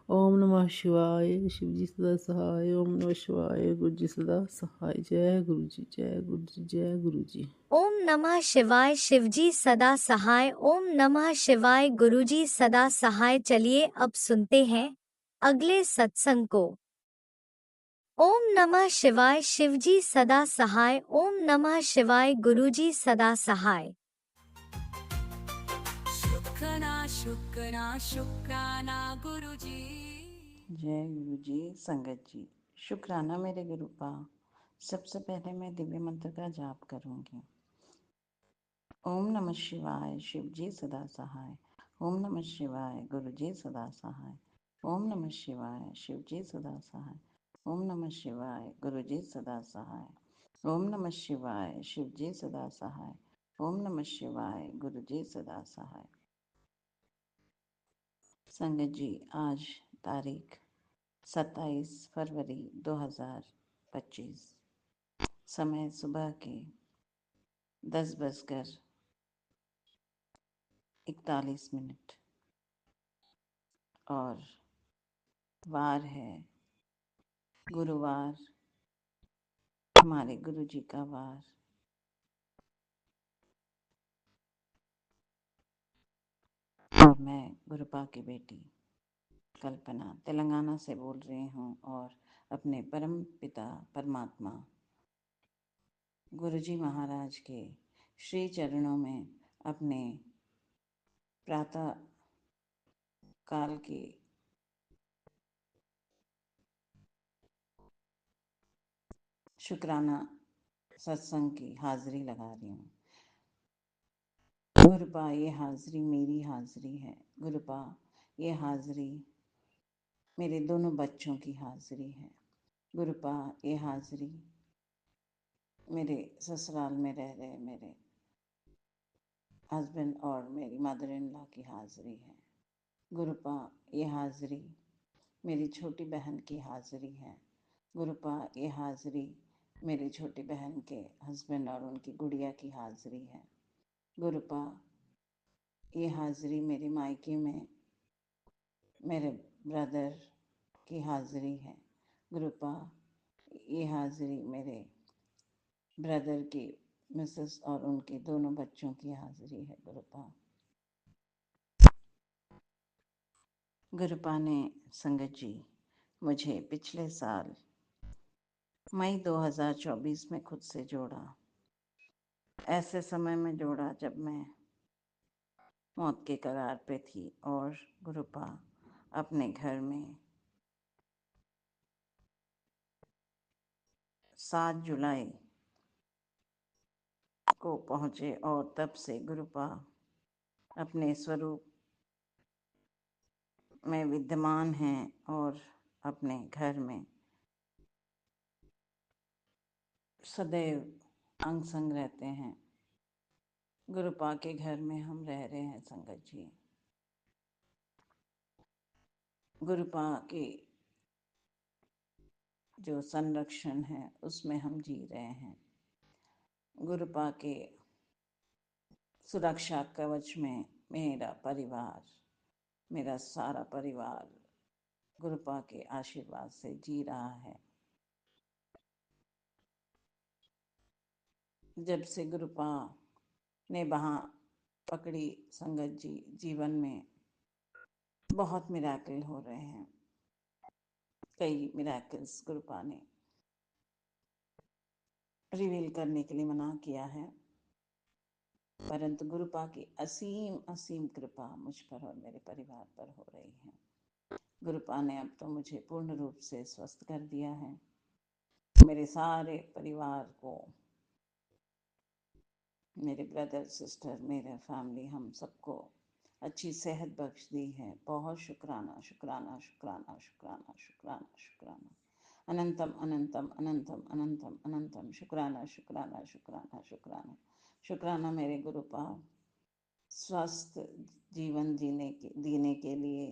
ओम नमः शिवाय, शिव जी सदा सहाय। ओम नमः शिवाय, गुरु जी सदा सहाय। जय गुरु जी, जय गुरु जी, जय गुरु जी। ओम नमः शिवाय, शिवजी सदा सहाय। ओम नमः शिवाय, गुरुजी सदा सहाय। चलिए अब सुनते हैं अगले सत्संग को। ओम नमः शिवाय, शिवजी सदा सहाय। ओम नमः शिवाय, गुरुजी सदा सहाय। शुक्राना गुरुजी। जय गुरु जी, संगत जी, शुक्राना मेरे गुरुपा। सबसे पहले मैं दिव्य मंत्र का जाप करूंगी। ओम नमः शिवाय, शिव जी सदा सहाय। ओम नमः शिवाय, गुरु जी सदा सहाय। ओम नमः शिवाय, शिव जी सदा सहाय। ओम नमः शिवाय, गुरु जी सदा सहाय। ओम नमः शिवाय, शिव जी सदा सहाय। ओम नमः शिवाय, गुरु जी सदा सहाय। संगत जी, आज तारीख 27 फरवरी 2025, समय सुबह के 10:41 और वार है गुरुवार, हमारे गुरु जी का वार। और मैं गुरुपा की बेटी कल्पना तेलंगाना से बोल रही हूँ और अपने परम पिता परमात्मा गुरुजी महाराज के श्री चरणों में अपने प्रातः काल की शुक्राना सत्संग की हाजिरी लगा रही हूँ। गुरुपा, ये हाजिरी मेरी हाजिरी है। गुरुपा, ये हाजिरी मेरे दोनों बच्चों की हाजिरी है। गुरुपा, ये हाजिरी मेरे ससुराल में रह रहे मेरे हस्बैंड और मेरी मदर इन लॉ की हाजिरी है। गुरुपा, ये हाजिरी मेरी छोटी बहन की हाजिरी है। गुरुपा, ये हाजिरी मेरी छोटी बहन के हस्बैंड और उनकी गुड़िया की हाजिरी है। गुरुपा, ये हाजिरी मेरे मायके में मेरे ब्रदर की हाजिरी है। गुरुपा, ये हाजिरी मेरे ब्रदर की मिसेस और उनके दोनों बच्चों की हाजिरी है। गुरुपा, गुरुपा ने संगत जी मुझे पिछले साल मई 2024 में खुद से जोड़ा। ऐसे समय में जोड़ा जब मैं मौत के कगार पे थी और गुरुपा अपने घर में 7 जुलाई को पहुँचे और तब से गुरुपा अपने स्वरूप में विद्यमान हैं और अपने घर में सदैव अंग संग रहते हैं। गुरुपा के घर में हम रह रहे हैं संगत जी। गुरुपा के जो संरक्षण है उसमें हम जी रहे हैं। गुरुपा के सुरक्षा कवच में मेरा परिवार, मेरा सारा परिवार गुरुपा के आशीर्वाद से जी रहा है। जब से गुरुपा ने वहाँ पकड़ी संगत जी, जीवन में बहुत मिराकल हो रहे हैं। कई मिराकल्स गुरुपा ने रिवील करने के लिए मना किया है, परंतु गुरुपा की असीम असीम कृपा मुझ पर और मेरे परिवार पर हो रही है। गुरुपा ने अब तो मुझे पूर्ण रूप से स्वस्थ कर दिया है। मेरे सारे परिवार को, मेरे ब्रदर सिस्टर, मेरे फैमिली, हम सबको अच्छी सेहत बख्श दी है। बहुत शुक्राना शुक्राना शुक्राना शुक्राना शुक्राना शुक्राना। अनंतम अनंतम अनंतम अनंतम अनंतम शुक्राना शुक्राना शुक्राना शुक्राना शुक्राना मेरे गुरुपा। स्वस्थ जीवन जीने के लिए,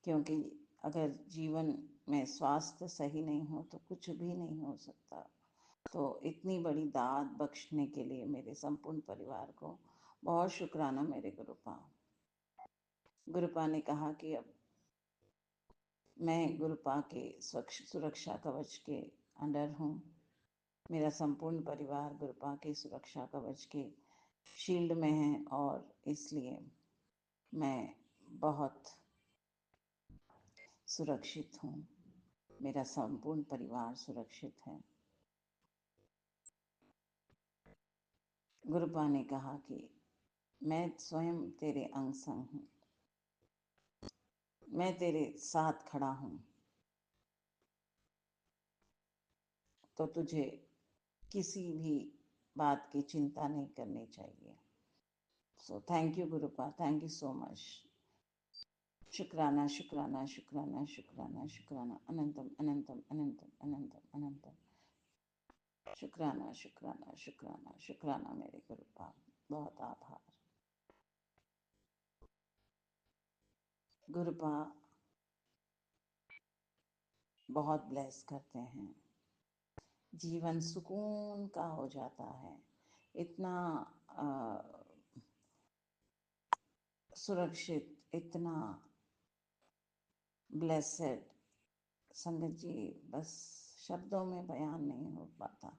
क्योंकि अगर जीवन में स्वास्थ्य सही नहीं हो तो कुछ भी नहीं हो सकता। तो इतनी बड़ी दात बख्शने के लिए मेरे संपूर्ण परिवार को बहुत शुक्राना मेरे गुरुपा। गुरुपा ने कहा कि अब मैं गुरुपा के सुरक्षा कवच के अंडर हूँ। मेरा संपूर्ण परिवार गुरुपा के सुरक्षा कवच के शील्ड में है और इसलिए मैं बहुत सुरक्षित हूँ। मेरा संपूर्ण परिवार सुरक्षित है। गुरुपा ने कहा कि मैं स्वयं तेरे अंग संग हूँ, मैं तेरे साथ खड़ा हूँ, तो तुझे किसी भी बात की चिंता नहीं करनी चाहिए। So thank you गुरुपा, thank you so much. शुक्राना शुक्राना शुक्राना शुक्राना शुक्राना, अनंतम अनंतम अनंतम अनंतम अनंतम। शुक्राना शुक्राना शुक्राना शुक्राना मेरे गुरुपा, बहुत आभार। गुरुपा बहुत ब्लेस करते हैं, जीवन सुकून का हो जाता है। इतना सुरक्षित, इतना ब्लेसेड संगत जी, बस शब्दों में बयान नहीं हो पाता।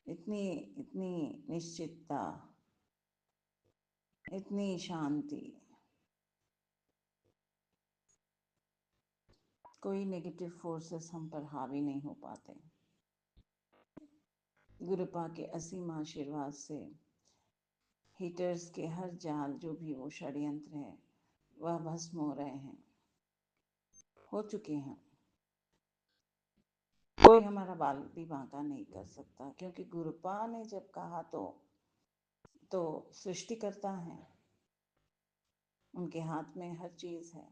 इतनी इतनी निश्चितता, इतनी शांति, कोई नेगेटिव फोर्सेस हम पर हावी नहीं हो पाते। गुरुपा के असीम आशीर्वाद से हीटर्स के हर जाल, जो भी वो षड्यंत्र है, वह भस्म हो रहे हैं, हो चुके हैं। कोई हमारा बाल भी बांका नहीं कर सकता, क्योंकि गुरुपा ने जब कहा तो सृष्टि करता है, उनके हाथ में हर चीज है।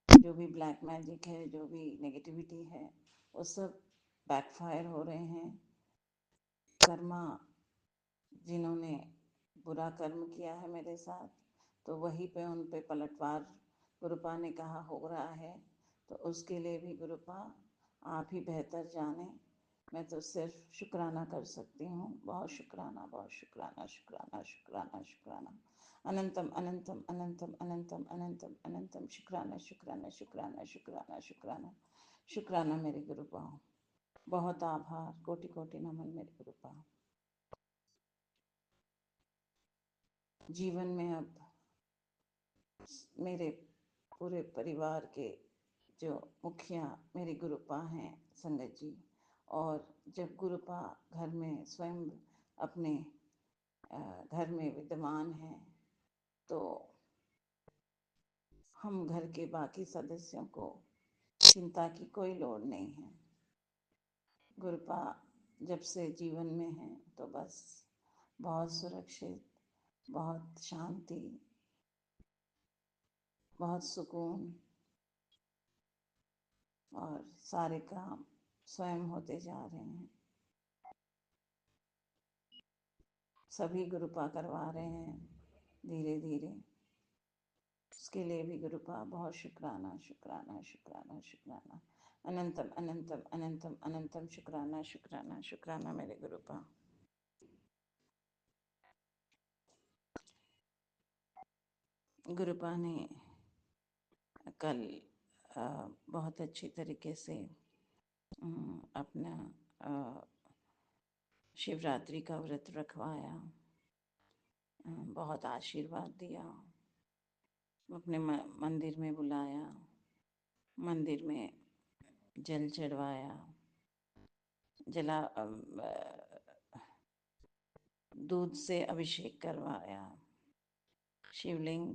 जो भी ब्लैक मैजिक है, जो भी नेगेटिविटी है, वो सब बैकफायर हो रहे हैं। कर्मा, जिन्होंने बुरा कर्म किया है मेरे साथ, तो वहीं पे उन पे पलटवार गुरुपा ने कहा हो रहा है। तो उसके लिए भी गुरुपा आप ही बेहतर जाने, मैं तो सिर्फ शुक्राना कर सकती हूँ। बहुत शुक्राना, बहुत शुक्राना, शुक्राना शुक्राना शुक्राना, अनंतम अनंतम अनंतम अनंतम अनंतम अनंतम, शुक्राना शुक्राना शुक्राना शुक्राना शुक्राना शुक्राना मेरे गुरुपा। बहुत आभार, कोटि कोटि नमन मेरे गुरुपा। जीवन में अब मेरे पूरे परिवार के जो मुखिया मेरे गुरुपा हैं संगत जी, और जब गुरुपा घर में स्वयं अपने घर में विद्यमान हैं, तो हम घर के बाकी सदस्यों को चिंता की कोई लोड़ नहीं है। गुरुपा जब से जीवन में है तो बस बहुत सुरक्षित, बहुत शांति, बहुत सुकून, और सारे काम स्वयं होते जा रहे हैं। सभी गुरुपा करवा रहे हैं धीरे धीरे। उसके लिए भी गुरुपा बहुत शुक्राना शुक्राना शुक्राना शुक्राना, अनंतम अनंतम अनंतम अनंतम शुक्राना शुक्राना शुक्राना मेरे गुरुपा। गुरुपा ने कल बहुत अच्छी तरीके से अपना शिवरात्रि का व्रत रखवाया, बहुत आशीर्वाद दिया, अपने मंदिर में बुलाया, मंदिर में जल चढ़वाया, दूध से अभिषेक करवाया, शिवलिंग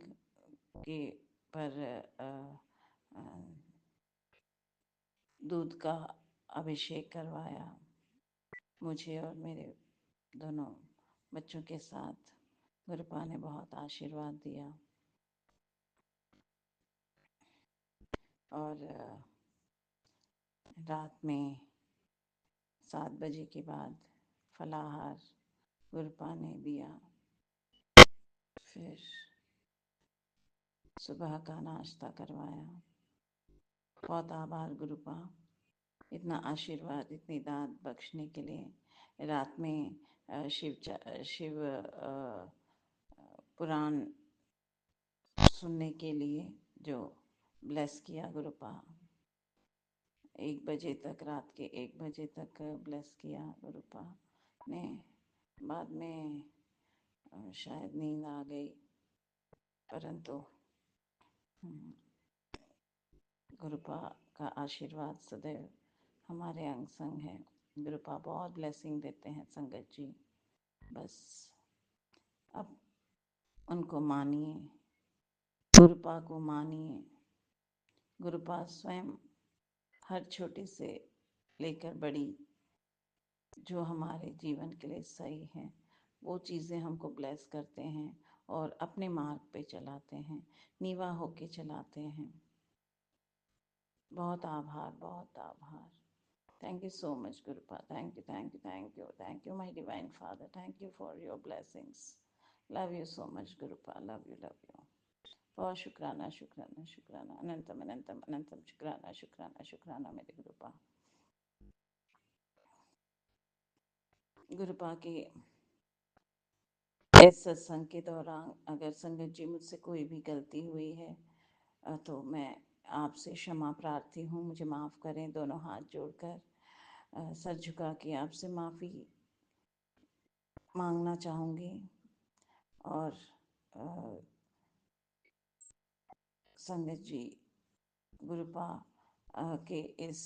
के पर दूध का अभिषेक करवाया। मुझे और मेरे दोनों बच्चों के साथ गुरुपा ने बहुत आशीर्वाद दिया। और रात में 7 बजे के बाद फलाहार गुरुपा ने दिया। फिर सुबह का नाश्ता करवाया। बहुत आभार गुरुपा, इतना आशीर्वाद, इतनी दाद बख्शने के लिए। रात में शिव पुराण सुनने के लिए जो ब्लेस किया गुरुपा। 1 बजे तक, रात के 1 बजे तक ब्लेस किया गुरुपा ने। बाद में शायद नींद आ गई, परंतु गुरुपा का आशीर्वाद सदैव हमारे अंग संग है। गुरुपा बहुत ब्लेसिंग देते हैं संगत जी। बस अब उनको मानिए, गुरुपा को मानिए। गुरुपा स्वयं हर छोटी से लेकर बड़ी जो हमारे जीवन के लिए सही है वो चीज़ें हमको ब्लेस करते हैं और अपने मार्ग पे चलाते हैं, नीवा होके चलाते हैं। बहुत आभार, बहुत आभार। Thank you so much, Gurupa. Thank you, thank you, thank you. Thank you, my Divine Father. Thank you for your blessings. Love you so much, Gurupa. Love you, love you. बहुत शुक्राना, शुक्राना, शुक्राना, अनंतम अनंतम अनंतम शुक्राना, शुक्राना, शुक्राना मेरे गुरुपा। गुरुपा के इस सत्संग के दौरान अगर संगत जी मुझसे कोई भी गलती हुई है तो मैं आपसे क्षमा प्रार्थी हूँ। मुझे माफ़ करें। दोनों हाथ जोड़कर सर झुका के आपसे माफ़ी मांगना चाहूँगी। और संगत जी, गुरुपा के इस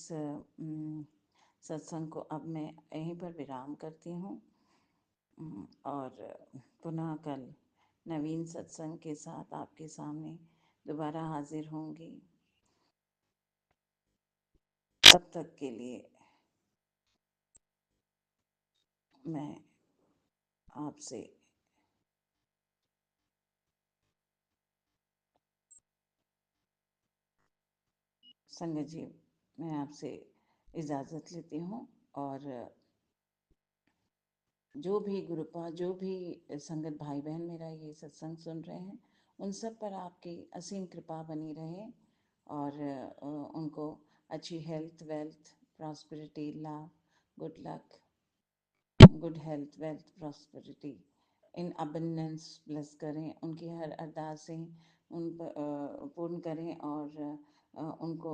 सत्संग को अब मैं यहीं पर विराम करती हूँ और पुनः कल नवीन सत्संग के साथ आपके सामने दोबारा हाजिर होंगी। तब तक के लिए मैं आपसे संगत जी, मैं आपसे इजाज़त लेती हूँ। और जो भी गुरुपा, जो भी संगत भाई बहन मेरा ये सत्संग सुन रहे हैं, उन सब पर आपकी असीम कृपा बनी रहे और उनको अच्छी health, wealth, prosperity, love, good luck, good health, wealth, prosperity in abundance bless करें। उनकी हर अरदासें उन पर पूर्ण करें और उनको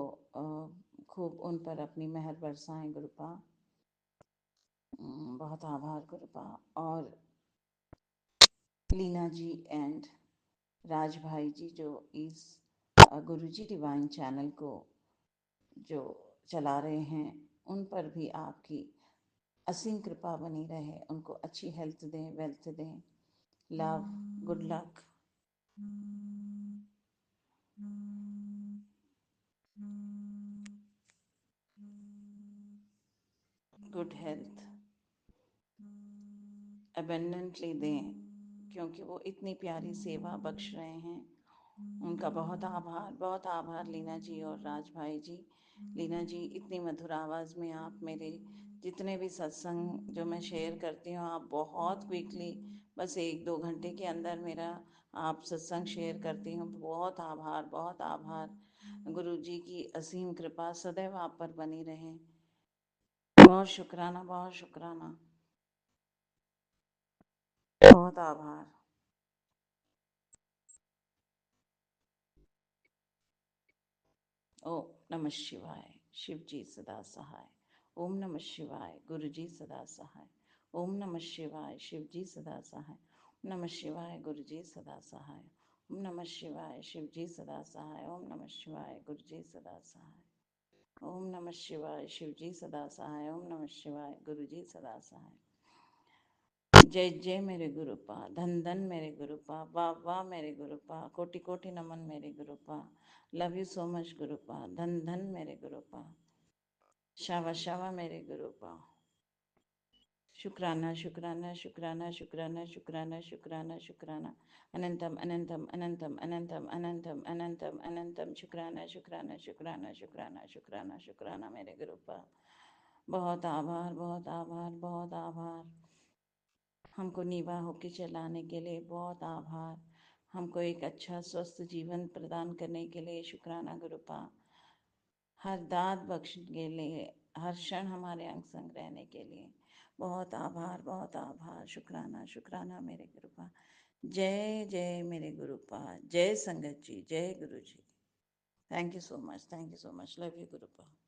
खूब उन पर अपनी मेहर बरसाएं गुरुपा। बहुत आभार गुरुपा। और लीना जी एंड राज भाई जी जो इस गुरुजी डिवाइन चैनल को जो चला रहे हैं, उन पर भी आपकी असीम कृपा बनी रहे। उनको अच्छी हेल्थ दें, वेल्थ दें, love, good luck, good health abundantly दें, क्योंकि वो इतनी प्यारी सेवा बख्श रहे हैं। उनका बहुत आभार, बहुत आभार लीना जी और राज भाई जी। लीना जी, इतनी मधुर आवाज़ में आप मेरे जितने भी सत्संग जो मैं शेयर करती हूँ, आप बहुत क्विकली बस 1-2 घंटे के अंदर मेरा आप सत्संग शेयर करती हूँ। बहुत आभार, बहुत आभार। गुरु जी की असीम कृपा सदैव आप पर बनी रहे। बहुत शुक्राना, बहुत शुक्राना, बहुत आभार। ओम नमः शिवाय। शिव जी सदा सहाय। ओम नमः शिवाय। गुरु जी सदा सहाय। ओम नमः शिवाय। शिव जी सदा सहाय। ओम नमः शिवाय। गुरु जी सदा सहाय। ओम नमः शिवाय। शिव जी सदा सहाय। ओम नमः शिवाय। गुरु जी सदा सहाय। ओम नमः शिवाय। शिव जी सदा सहाय। ओम नमः शिवाय। गुरु जी सदा सहाय। जय जय मेरे गुरुपा, धन धन मेरे गुरुपा, वाह वाह मेरे गुरुपा, कोटि कोटि नमन मेरे गुरुपा। लव यू सो मच गुरुपा, धन धन मेरे गुरुपा, शावा शावा मेरे गुरुपा। शुक्राना, शुक्राना, शुक्राना, शुक्राना, शुक्राना, शुक्राना, शुक्राना, अनंतम अनंतम अनंतम अनंतम अनंतम अनंतम अनंतम, शुक्राना, शुक्राना, शुक्राना, शुक्राना, शुक्राना, शुक्राना मेरे गुरुपा। बहुत आभार, बहुत आभार, बहुत आभार। हमको नीवा होके चलाने के लिए बहुत आभार। हमको एक अच्छा स्वस्थ जीवन प्रदान करने के लिए शुक्राना गुरुपा। हर दात बख्शने के लिए, हर क्षण हमारे अंग संग रहने के लिए बहुत आभार, बहुत आभार। शुक्राना शुक्राना मेरे गुरुपा। जय जय मेरे गुरुपा, जय संगत जी, जय गुरु जी। Thank you so much, thank you so much. Love you गुरुपा।